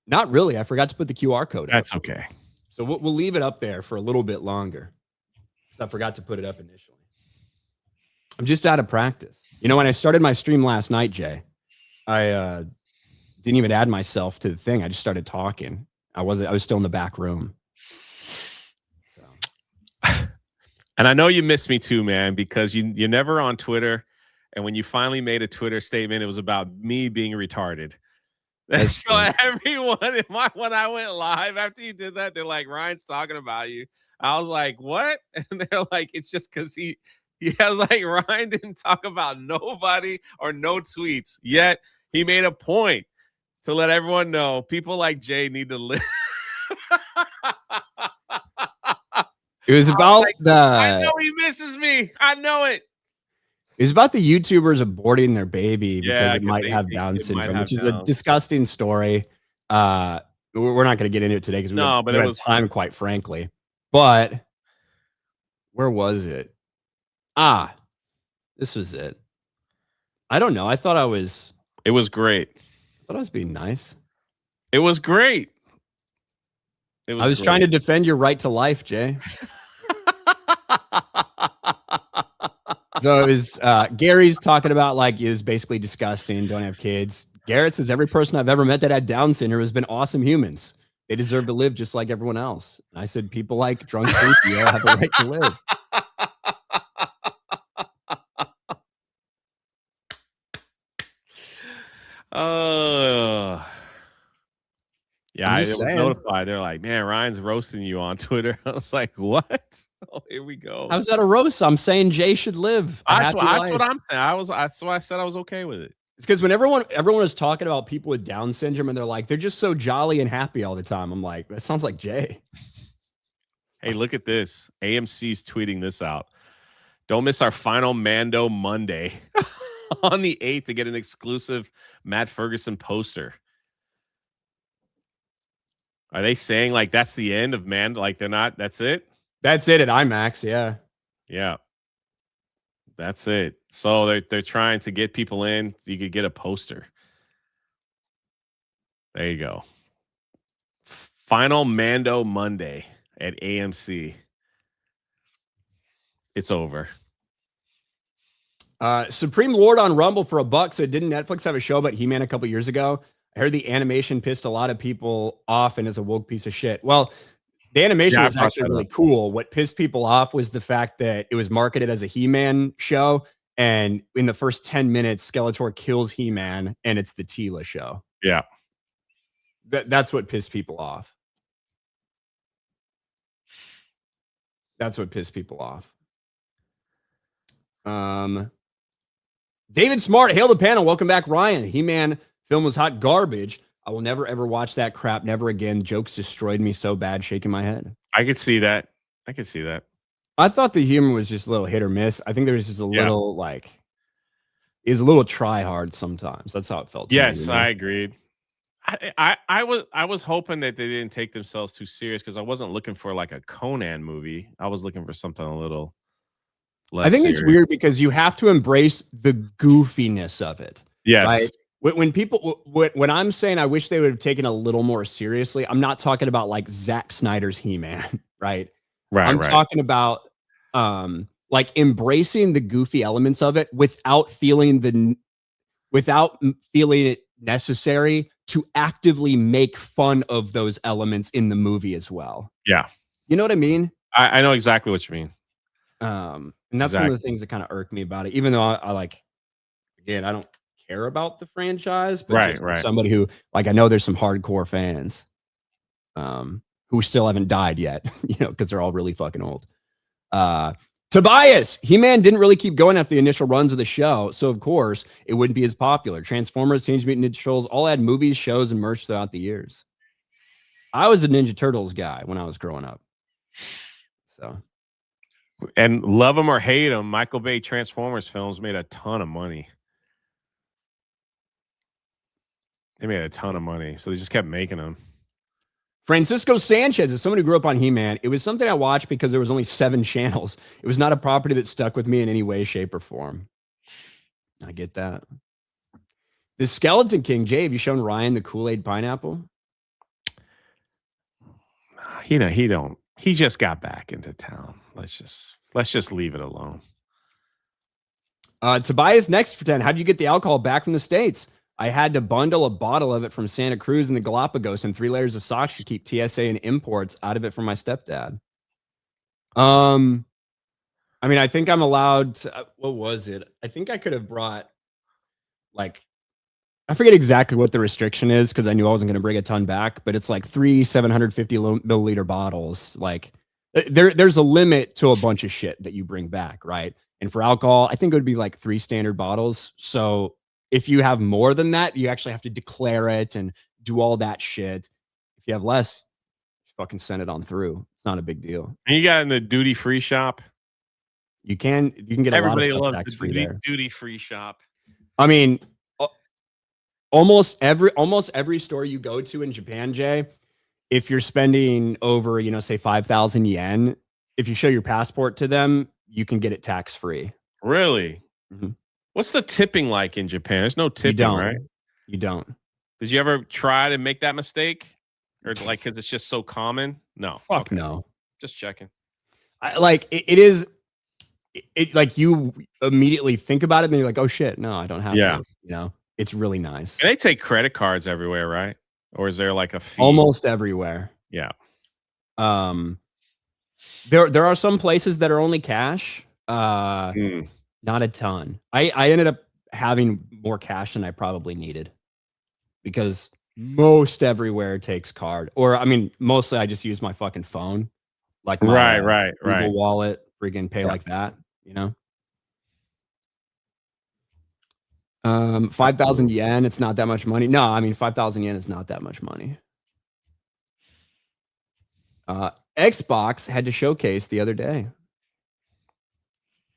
Not really. I forgot to put the QR code up. That's okay. So we'll leave it up there for a little bit longer because I forgot to put it up initially. I'm just out of practice. You know, when I started my stream last night, Jay, I didn't even add myself to the thing. I just started talking. I was still in the back room. So. And I know you miss me too, man, because you're never on Twitter. And when you finally made a Twitter statement, it was about me being retarded. So everyone, when I went live after you did that, they're like, Ryan's talking about you. I was like, what? And they're like, it's just because he has like, Ryan didn't talk about nobody or no tweets, yet he made a point to let everyone know people like Jay need to live. It was about I know he misses me. I know it. It was about the YouTubers aborting their baby because it might have Down syndrome, which is a disgusting story. We're not going to get into it today because we don't have time, quite frankly. But where was it? This was it. I don't know. I thought it was great. I thought I was being nice. It was great. I was trying to defend your right to life, Jay. So it was Gary's talking about like it was basically disgusting, don't have kids. Garrett says every person I've ever met that had Down syndrome has been awesome humans. They deserve to live just like everyone else. And I said people like Drunk 3PO have a right to live. Yeah, I was notified. They're like, man, Ryan's roasting you on Twitter. I was like, what? Oh, here we go. How's that a roast? I'm saying Jay should live. That's what I'm saying. That's why I said I was okay with it. It's because when everyone was talking about people with Down syndrome and they're like, they're just so jolly and happy all the time. I'm like, that sounds like Jay. Hey, look at this. AMC's tweeting this out. Don't miss our final Mando Monday on the 8th to get an exclusive Matt Ferguson poster. Are they saying like that's the end of Mando? Like they're not, that's it? That's it at IMAX, yeah. Yeah. That's it. So they're trying to get people in. So you could get a poster. There you go. Final Mando Monday at AMC. It's over. Supreme Lord on Rumble for $1 said, didn't Netflix have a show about He-Man a couple years ago? I heard the animation pissed a lot of people off and is a woke piece of shit. Well, the animation was actually really cool. What pissed people off was the fact that it was marketed as a He-Man show. And in the first 10 minutes, Skeletor kills He-Man and it's the Tila show. Yeah. That's what pissed people off. That's what pissed people off. David Smart, hail the panel. Welcome back, Ryan. He-Man film was hot garbage. I will never, ever watch that crap. Never again. Jokes destroyed me so bad, shaking my head. I could see that. I could see that. I thought the humor was just a little hit or miss. I think there was just a little, like, it was a little try hard sometimes. That's how it felt to me. Yes, I agreed. I was hoping that they didn't take themselves too serious because I wasn't looking for like a Conan movie. I was looking for something a little less I think serious. it's weird because you have to embrace the goofiness of it. Yes. Right? When people, when I'm saying I wish they would have taken a little more seriously, I'm not talking about like Zack Snyder's He-Man, right? I'm talking about like embracing the goofy elements of it without feeling it necessary to actively make fun of those elements in the movie as well. Yeah. You know what I mean? I know exactly what you mean. And that's one of the things that kind of irked me about it, even though I like, again, I don't care about the franchise, but just somebody who, like, I know there's some hardcore fans who still haven't died yet, you know, because they're all really fucking old. Tobias, He-Man didn't really keep going after the initial runs of the show, so of course it wouldn't be as popular. Transformers, Teenage Mutant Ninja Turtles all had movies, shows, and merch throughout the years. I was a Ninja Turtles guy when I was growing up. So, and love them or hate them, Michael Bay Transformers films made a ton of money. They made a ton of money, so they just kept making them. Francisco Sanchez, as someone who grew up on He-Man, it was something I watched because there was only 7 channels. It was not a property that stuck with me in any way, shape, or form. I get that. The Skeleton King, Jay, have you shown Ryan the Kool-Aid pineapple? He just got back into town. Let's just leave it alone. Tobias, next for 10. How did you get the alcohol back from the States? I had to bundle a bottle of it from Santa Cruz and the Galapagos and 3 layers of socks to keep TSA and imports out of it for my stepdad. I mean, I think I'm allowed to, what was it? I think I could have brought, like, I forget exactly what the restriction is because I knew I wasn't going to bring a ton back, but it's like 3 750 milliliter bottles. Like, there's a limit to a bunch of shit that you bring back, right? And for alcohol, I think it would be like 3 standard bottles. So if you have more than that, you actually have to declare it and do all that shit. If you have less, fucking send it on through. It's not a big deal. And you got in the duty free shop. You can get a lot of stuff tax free there. Duty free shop. I mean, almost every store you go to in Japan, Jay, if you're spending over, you know, say 5,000 yen, if you show your passport to them, you can get it tax free. Really? Mm-hmm. What's the tipping like in Japan? There's no tipping, right? You don't. Did you ever try to make that mistake? Or like, because it's just so common? No. Fuck no. Just checking. It is like you immediately think about it and you're like, oh shit, no, I don't have to. You know, it's really nice. And they take credit cards everywhere, right? Or is there like a fee? Almost everywhere. Yeah. There are some places that are only cash. Not a ton. I ended up having more cash than I probably needed because most everywhere takes card. Or I mean, mostly I just use my fucking phone, like my Google Wallet, freaking pay like that. You know, 5,000 yen. It's not that much money. No, I mean 5,000 yen is not that much money. Xbox had to showcase the other day.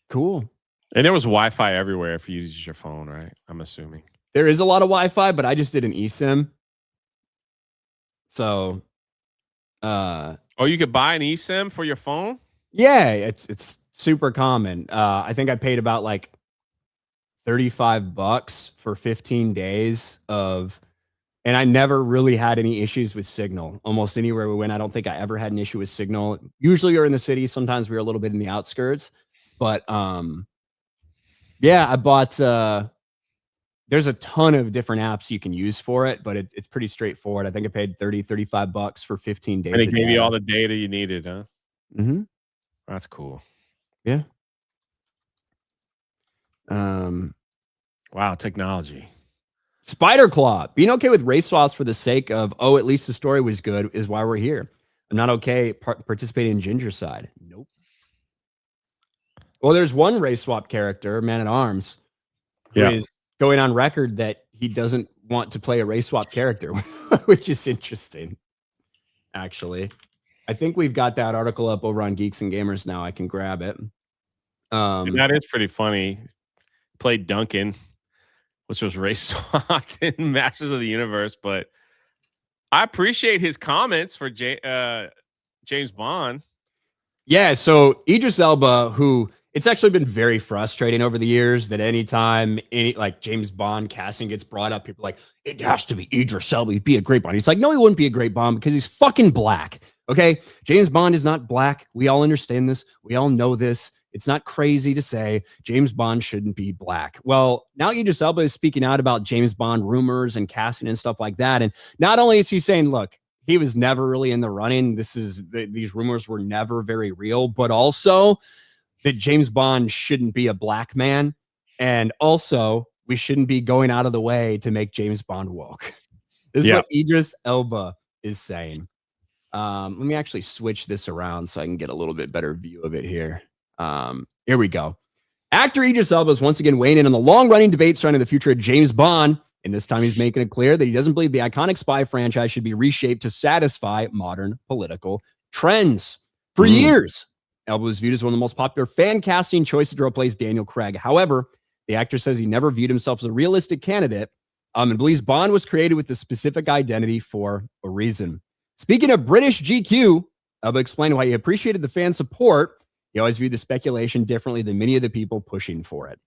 Cool. And there was Wi-Fi everywhere if you use your phone, right? I'm assuming. There is a lot of Wi-Fi, but I just did an eSIM. So, you could buy an eSIM for your phone? Yeah, it's super common. I think I paid about like $35 for 15 days of, and I never really had any issues with signal. Almost anywhere we went, I don't think I ever had an issue with signal. Usually you're in the city. Sometimes we're a little bit in the outskirts, but, yeah, I bought, there's a ton of different apps you can use for it, but it's pretty straightforward. I think I paid $35 for 15 days. And it gave you all the data you needed, huh? Mm-hmm. That's cool. Yeah. Wow, technology. Spider Claw. Being okay with race swaps for the sake of, at least the story was good is why we're here. I'm not okay participating in Ginger side. Nope. Well, there's one race swap character, Man at Arms, who is going on record that he doesn't want to play a race swap character, which is interesting, actually. I think we've got that article up over on Geeks and Gamers now. I can grab it. And that is pretty funny. Played Duncan, which was race swapped in Masters of the Universe, but I appreciate his comments for James Bond. Yeah, so Idris Elba, who it's actually been very frustrating over the years that anytime any like James Bond casting gets brought up, people are like, it has to be Idris Elba. He'd be a great Bond. He's like, no, he wouldn't be a great Bond because he's fucking black. Okay. James Bond is not black. We all understand this. We all know this. It's not crazy to say James Bond shouldn't be black. Well, now Idris Elba is speaking out about James Bond rumors and casting and stuff like that. And not only is he saying, look, he was never really in the running. These rumors were never very real, but also that James Bond shouldn't be a black man. And also we shouldn't be going out of the way to make James Bond woke. This is what Idris Elba is saying. Let me actually switch this around so I can get a little bit better view of it here. Here we go. Actor Idris Elba is once again weighing in on the long-running debate surrounding the future of James Bond. And this time he's making it clear that he doesn't believe the iconic spy franchise should be reshaped to satisfy modern political trends. For years, Elba was viewed as one of the most popular fan casting choices to replace Daniel Craig. However, the actor says he never viewed himself as a realistic candidate and believes Bond was created with a specific identity for a reason. Speaking of British GQ, Elba explained why he appreciated the fan support. He always viewed the speculation differently than many of the people pushing for it.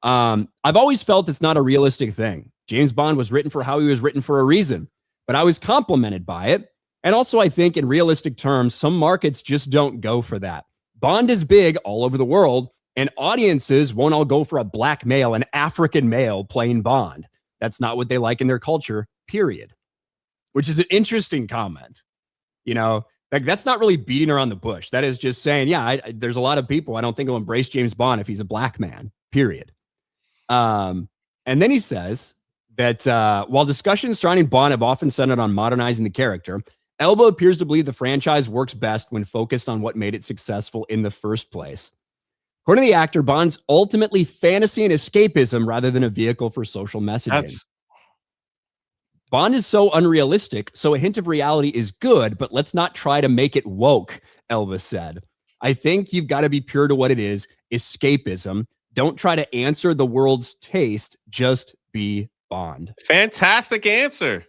I've always felt it's not a realistic thing. James Bond was written for how he was written for a reason, but I was complimented by it. And also, I think in realistic terms, some markets just don't go for that. Bond is big all over the world, and audiences won't all go for a black male, an African male playing Bond. That's not what they like in their culture, period. Which is an interesting comment. You know, like that's not really beating around the bush. That is just saying, yeah, there's a lot of people I don't think will embrace James Bond if he's a black man, period. And then he says that while discussions surrounding Bond have often centered on modernizing the character, Elba appears to believe the franchise works best when focused on what made it successful in the first place. According to the actor, Bond's ultimately fantasy and escapism rather than a vehicle for social messaging. Bond is so unrealistic, so a hint of reality is good, but let's not try to make it woke, Elba said. I think you've got to be pure to what it is, escapism. Don't try to answer the world's taste, just be Bond. Fantastic answer.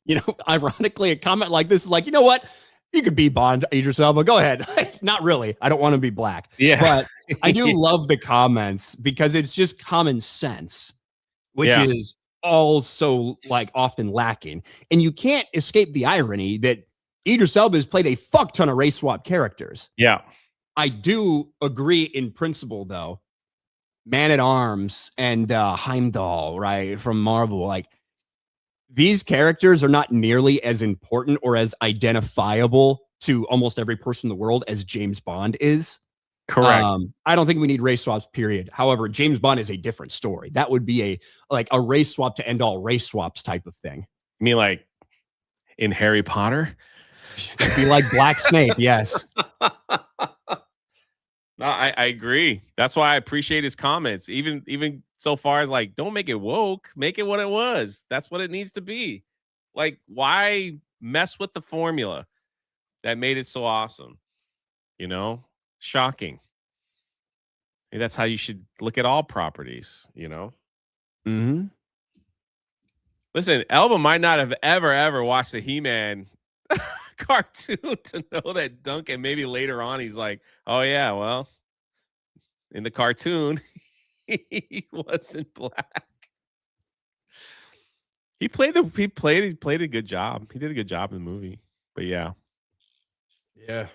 You know, ironically, a comment like this is like, you know what? You could be Bond, Idris Elba. Go ahead. Not really. I don't want to be black. Yeah. But I do love the comments because it's just common sense, which is also like often lacking. And you can't escape the irony that Idris Elba has played a fuck ton of race swap characters. Yeah. I do agree in principle, though. Man-at-Arms and Heimdall, right, from Marvel, like, these characters are not nearly as important or as identifiable to almost every person in the world as James Bond is. Correct. I don't think we need race swaps, period. However, James Bond is a different story. That would be a race swap to end all race swaps type of thing. You mean like in Harry Potter? It'd be like Black Snape, yes. No, I agree. That's why I appreciate his comments. Even so far as like, don't make it woke, make it what it was. That's what it needs to be. Like, why mess with the formula that made it so awesome? You know, shocking. Maybe that's how you should look at all properties, you know? Mm-hmm. Listen, Elba might not have ever watched the He-Man cartoon to know that Duncan, maybe later on, he's like, oh yeah, well, in the cartoon, he wasn't black. He played a good job. He did a good job in the movie. But yeah. So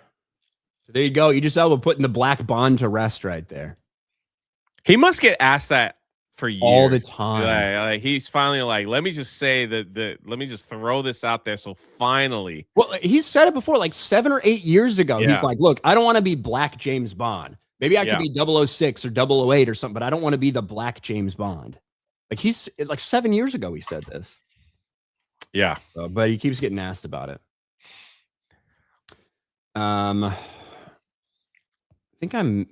there you go. You just Elba putting the black Bond to rest right there. He must get asked that for years. All the time. Like he's finally like, let me just say let me just throw this out there. So finally. Well, he's said it before, like 7 or 8 years ago. Yeah. He's like, look, I don't want to be black James Bond. Maybe I could be 006 or 008 or something, but I don't want to be the black James Bond. Like he's like 7 years ago he said this. Yeah. But he keeps getting asked about it. I think I'm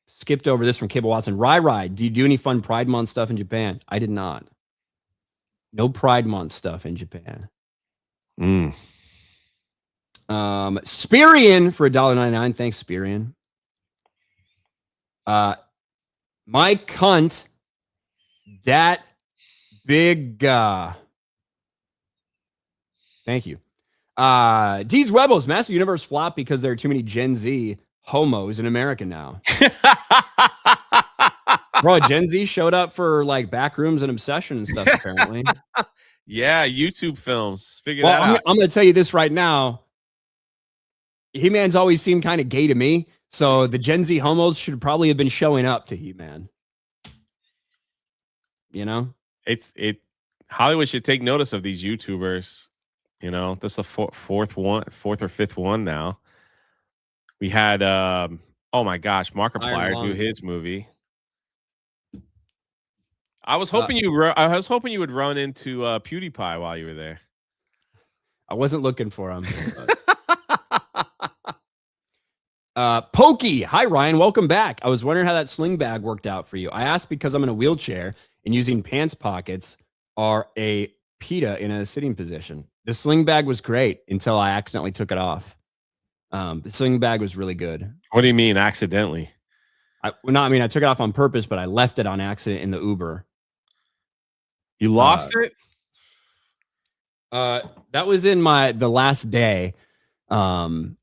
skipped over this from Cable Watson. Rai, do you do any fun Pride Month stuff in Japan? I did not. No Pride Month stuff in Japan. Spirian for $1.99. Thanks, Spirian. My cunt, dat big. Thank you. D's Webbles, Master Universe flop because there are too many Gen Z homos in America now. Bro, Gen Z showed up for like Backrooms and Obsession and stuff, apparently. Yeah, YouTube films. Figure that out. I'm going to tell you this right now. He-Man's always seemed kind of gay to me. So the Gen Z homos should probably have been showing up to He-Man. You know? Hollywood should take notice of these YouTubers. You know, this is the fourth or fifth one now. We had oh my gosh, Markiplier do his movie. I was hoping you would run into PewDiePie while you were there. I wasn't looking for him. Pokey, hi Ryan, welcome back. I was wondering how that sling bag worked out for you. I asked because I'm in a wheelchair and using pants pockets are a pita in a sitting position. The sling bag was great until I accidentally took it off. The sling bag was really good. What do you mean accidentally? I took it off on purpose, but I left it on accident in the Uber. You lost it? That was in the last day. I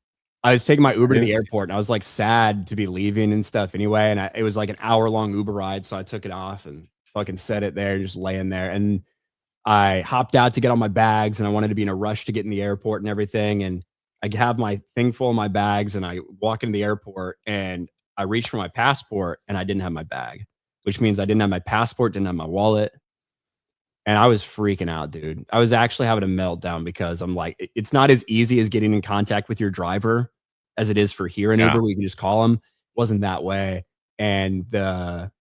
was taking my Uber to the airport and I was like sad to be leaving and stuff anyway. And it was like an hour-long Uber ride. So I took it off and fucking set it there, just laying there. And I hopped out to get all my bags and I wanted to be in a rush to get in the airport and everything. And I have my thing full of my bags and I walk into the airport and I reached for my passport and I didn't have my bag, which means I didn't have my passport, didn't have my wallet. And I was freaking out, dude. I was actually having a meltdown because I'm like, it's not as easy as getting in contact with your driver as it is for here in Uber. We can just call them. It wasn't that way. And the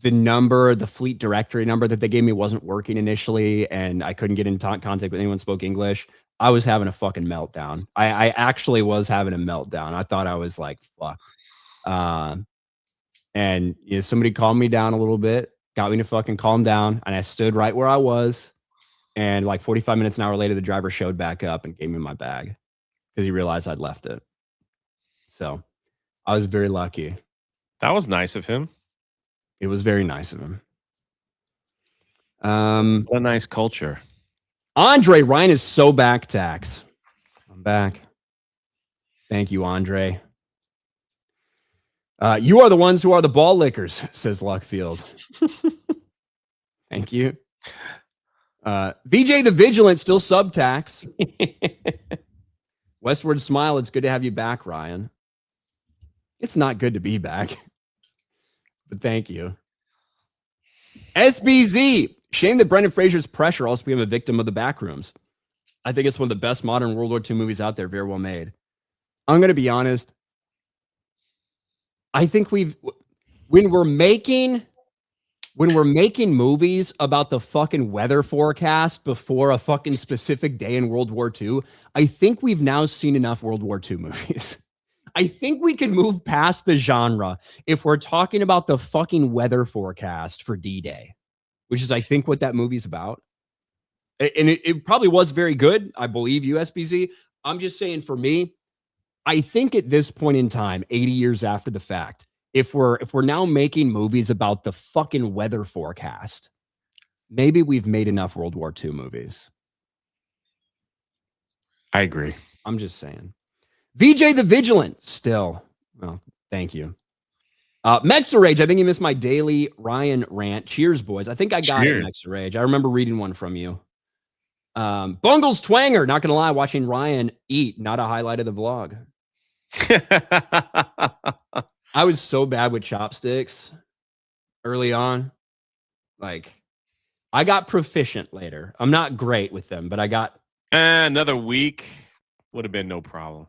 number, the fleet directory number that they gave me wasn't working initially. And I couldn't get in contact with anyone who spoke English. I was having a fucking meltdown. I actually was having a meltdown. I thought I was like, fucked. And somebody calmed me down a little bit, got me to fucking calm down. And I stood right where I was. And like 45 minutes, an hour later, the driver showed back up and gave me my bag because he realized I'd left it. So I was very lucky. That was nice of him. It was very nice of him. What a nice culture. Andre, Ryan is so back tax. I'm back. Thank you, Andre. You are the ones who are the ball lickers, says Luckfield. Thank you. VJ the Vigilant, still sub-tax. Westward Smile, it's good to have you back, Ryan. It's not good to be back. But thank you. SBZ, shame that Brendan Fraser's pressure also became a victim of the Backrooms. I think it's one of the best modern World War II movies out there, very well made. I'm going to be honest. I think when we're making movies about the fucking weather forecast before a fucking specific day in World War II, I think we've now seen enough World War II movies. I think we can move past the genre if we're talking about the fucking weather forecast for D-Day, which is, I think, what that movie's about. And it probably was very good. I believe you, SBZ. I'm just saying, for me, I think at this point in time, 80 years after the fact, if we're now making movies about the fucking weather forecast, maybe we've made enough World War II movies. I agree. I'm just saying. VJ the Vigilant, still. Well, thank you. Mexa Rage, I think you missed my daily Ryan rant. Cheers, boys. I think I got it, Mexa Rage. I remember reading one from you. Bungles Twanger, not going to lie, watching Ryan eat, not a highlight of the vlog. I was so bad with chopsticks early on. Like, I got proficient later. I'm not great with them, but I got... another week would have been no problem.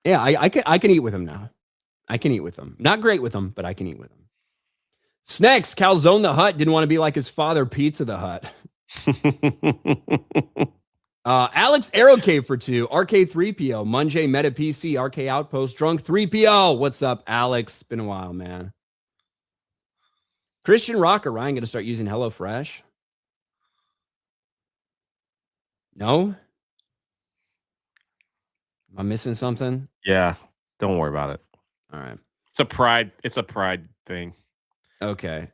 Yeah, I can eat with them now. I can eat with them. Not great with them, but I can eat with them. Snacks, Calzone the Hut didn't want to be like his father, Pizza the Hut. Alex Aerocave for 2. RK3PO. Munjay Meta PC. RK Outpost. Drunk 3PO. What's up, Alex? Been a while, man. Christian Rocker. Ryan going to start using HelloFresh? No? Am I missing something? Yeah. Don't worry about it. All right. It's a pride thing. Okay.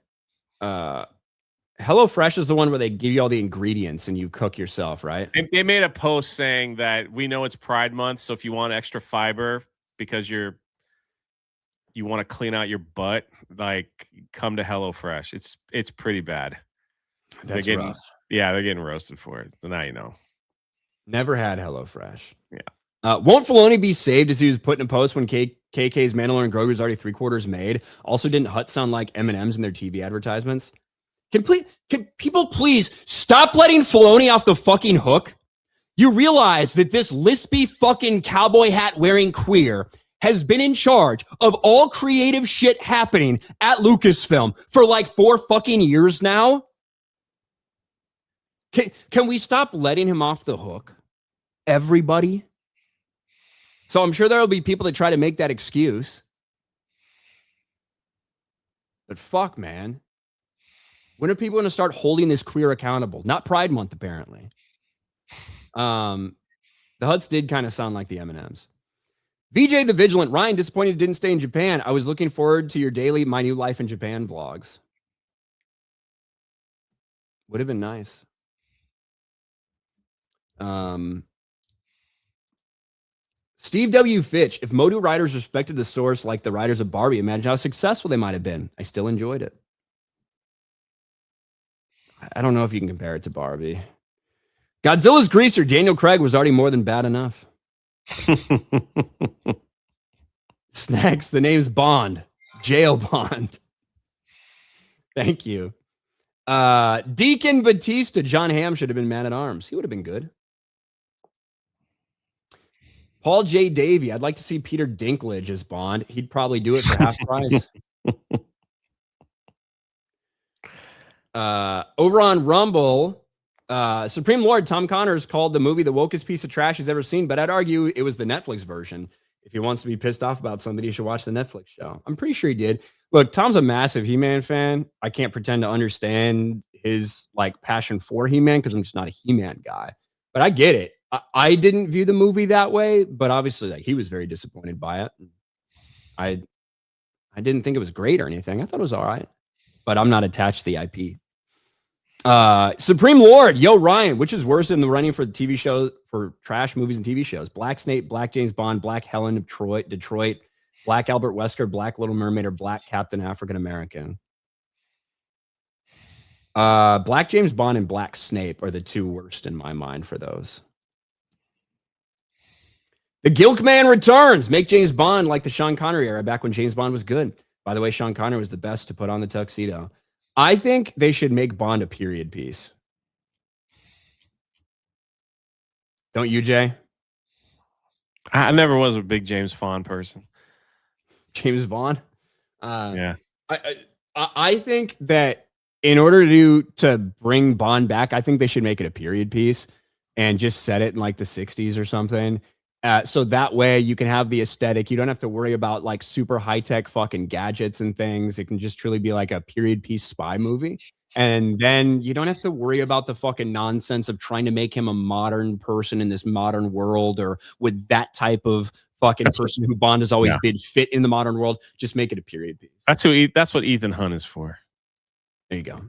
HelloFresh is the one where they give you all the ingredients and you cook yourself, right? They made a post saying that we know it's Pride Month, so if you want extra fiber because you want to clean out your butt, like come to HelloFresh. It's pretty bad. That's rough. Yeah, they're getting roasted for it. So now you know. Never had HelloFresh. Yeah. Won't Filoni be saved as he was put in a post when KK's Mandalorian Grogu is already 3/4 made? Also, didn't Hut sound like M&Ms in their TV advertisements? Can people please stop letting Filoni off the fucking hook? You realize that this lispy fucking cowboy hat wearing queer has been in charge of all creative shit happening at Lucasfilm for like 4 fucking years now? Can we stop letting him off the hook? Everybody? So I'm sure there will be people that try to make that excuse. But fuck, man. When are people going to start holding this queer accountable? Not Pride Month, apparently. The Huts did kind of sound like the M&Ms. VJ the Vigilant. Ryan, disappointed it didn't stay in Japan. I was looking forward to your daily My New Life in Japan vlogs. Would have been nice. Steve W. Fitch. If Modu writers respected the source like the writers of Barbie, imagine how successful they might have been. I still enjoyed it. I don't know if you can compare it to Barbie. Godzilla's greaser. Daniel Craig was already more than bad enough. Snacks. The name's Bond. Jail Bond. Thank you. Deacon Batista. John Hamm should have been Man at Arms. He would have been good. Paul J. Davey. I'd like to see Peter Dinklage as Bond. He'd probably do it for half price. Over on Rumble, Supreme Lord Tom Connors called the movie the wokest piece of trash he's ever seen, but I'd argue it was the Netflix version. If he wants to be pissed off about something, he should watch the Netflix show. I'm pretty sure he did. Look, Tom's a massive He-Man fan. I can't pretend to understand his like passion for He-Man because I'm just not a He-Man guy. But I get it. I didn't view the movie that way, but obviously like he was very disappointed by it. I didn't think it was great or anything. I thought it was all right, but I'm not attached to the IP. Supreme Lord, yo Ryan, which is worse in the running for the TV show for trash movies and TV shows? Black Snake, Black James Bond, Black Helen of Detroit, Black Albert Wesker, Black Little Mermaid, or Black Captain African American? Black James Bond and Black Snape are the 2 worst in my mind for those. The Gilk Man returns. Make James Bond like the Sean Connery era back when James Bond was good. By the way, Sean Connery was the best to put on the tuxedo. I think they should make Bond a period piece. Don't you, Jay? I never was a big James Bond person. James Bond? Yeah. I think that in order to bring Bond back, I think they should make it a period piece and just set it in like the 60s or something. So that way you can have the aesthetic. You don't have to worry about like super high tech fucking gadgets and things. It can just truly be like a period piece spy movie. And then you don't have to worry about the fucking nonsense of trying to make him a modern person in this modern world or with that type of fucking person who Bond has always been fit in the modern world. Just make it a period piece. That's what Ethan Hunt is for. There you go.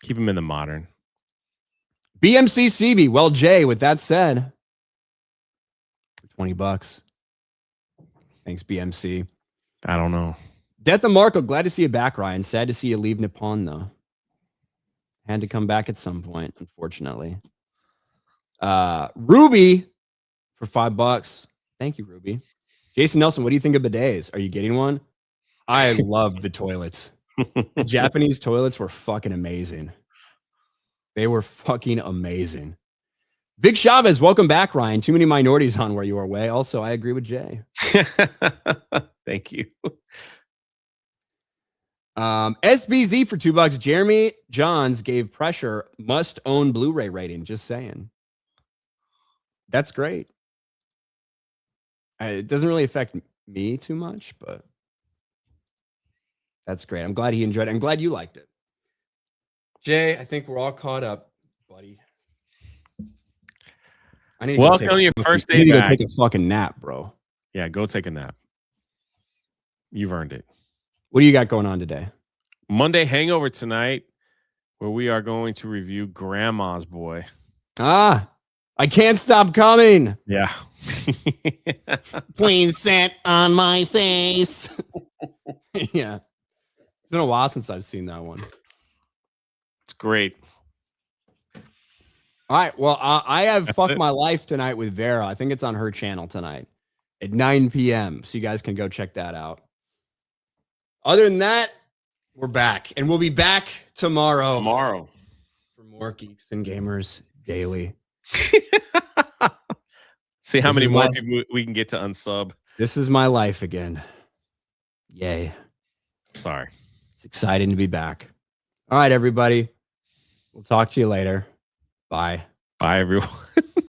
Keep him in the modern. BMC CB. Well, Jay, with that said, $20. Thanks, BMC. I don't know. Death of Marco. Glad to see you back, Ryan. Sad to see you leave Nippon, though. Had to come back at some point, unfortunately. Ruby for $5. Thank you, Ruby. Jason Nelson, what do you think of bidets? Are you getting one? I loved the toilets. The Japanese toilets were fucking amazing. They were fucking amazing. Vic Chavez, welcome back, Ryan. Too many minorities on where you are way. Also, I agree with Jay. Thank you. SBZ for $2. Jeremy Johns gave Pressure must own Blu-ray rating. Just saying. That's great. It doesn't really affect me too much, but that's great. I'm glad he enjoyed it. I'm glad you liked it. Jay, I think we're all caught up, buddy. I need to go Welcome to your first day I need to go back. take a fucking nap, bro. Yeah, go take a nap. You've earned it. What do you got going on today? Monday hangover tonight, where we are going to review Grandma's Boy. Ah, I can't stop coming. Yeah. Please sit on my face. Yeah. It's been a while since I've seen that one. It's great. All right. Well, I have That's Fuck it. My Life tonight with Vera. I think it's on her channel tonight at 9 p.m. So you guys can go check that out. Other than that, we're back. And we'll be back tomorrow. For more Geeks and Gamers Daily. See how many more people we can get to unsub. This is my life again. Yay. Sorry. It's exciting to be back. All right, everybody. We'll talk to you later. Bye. Bye, everyone.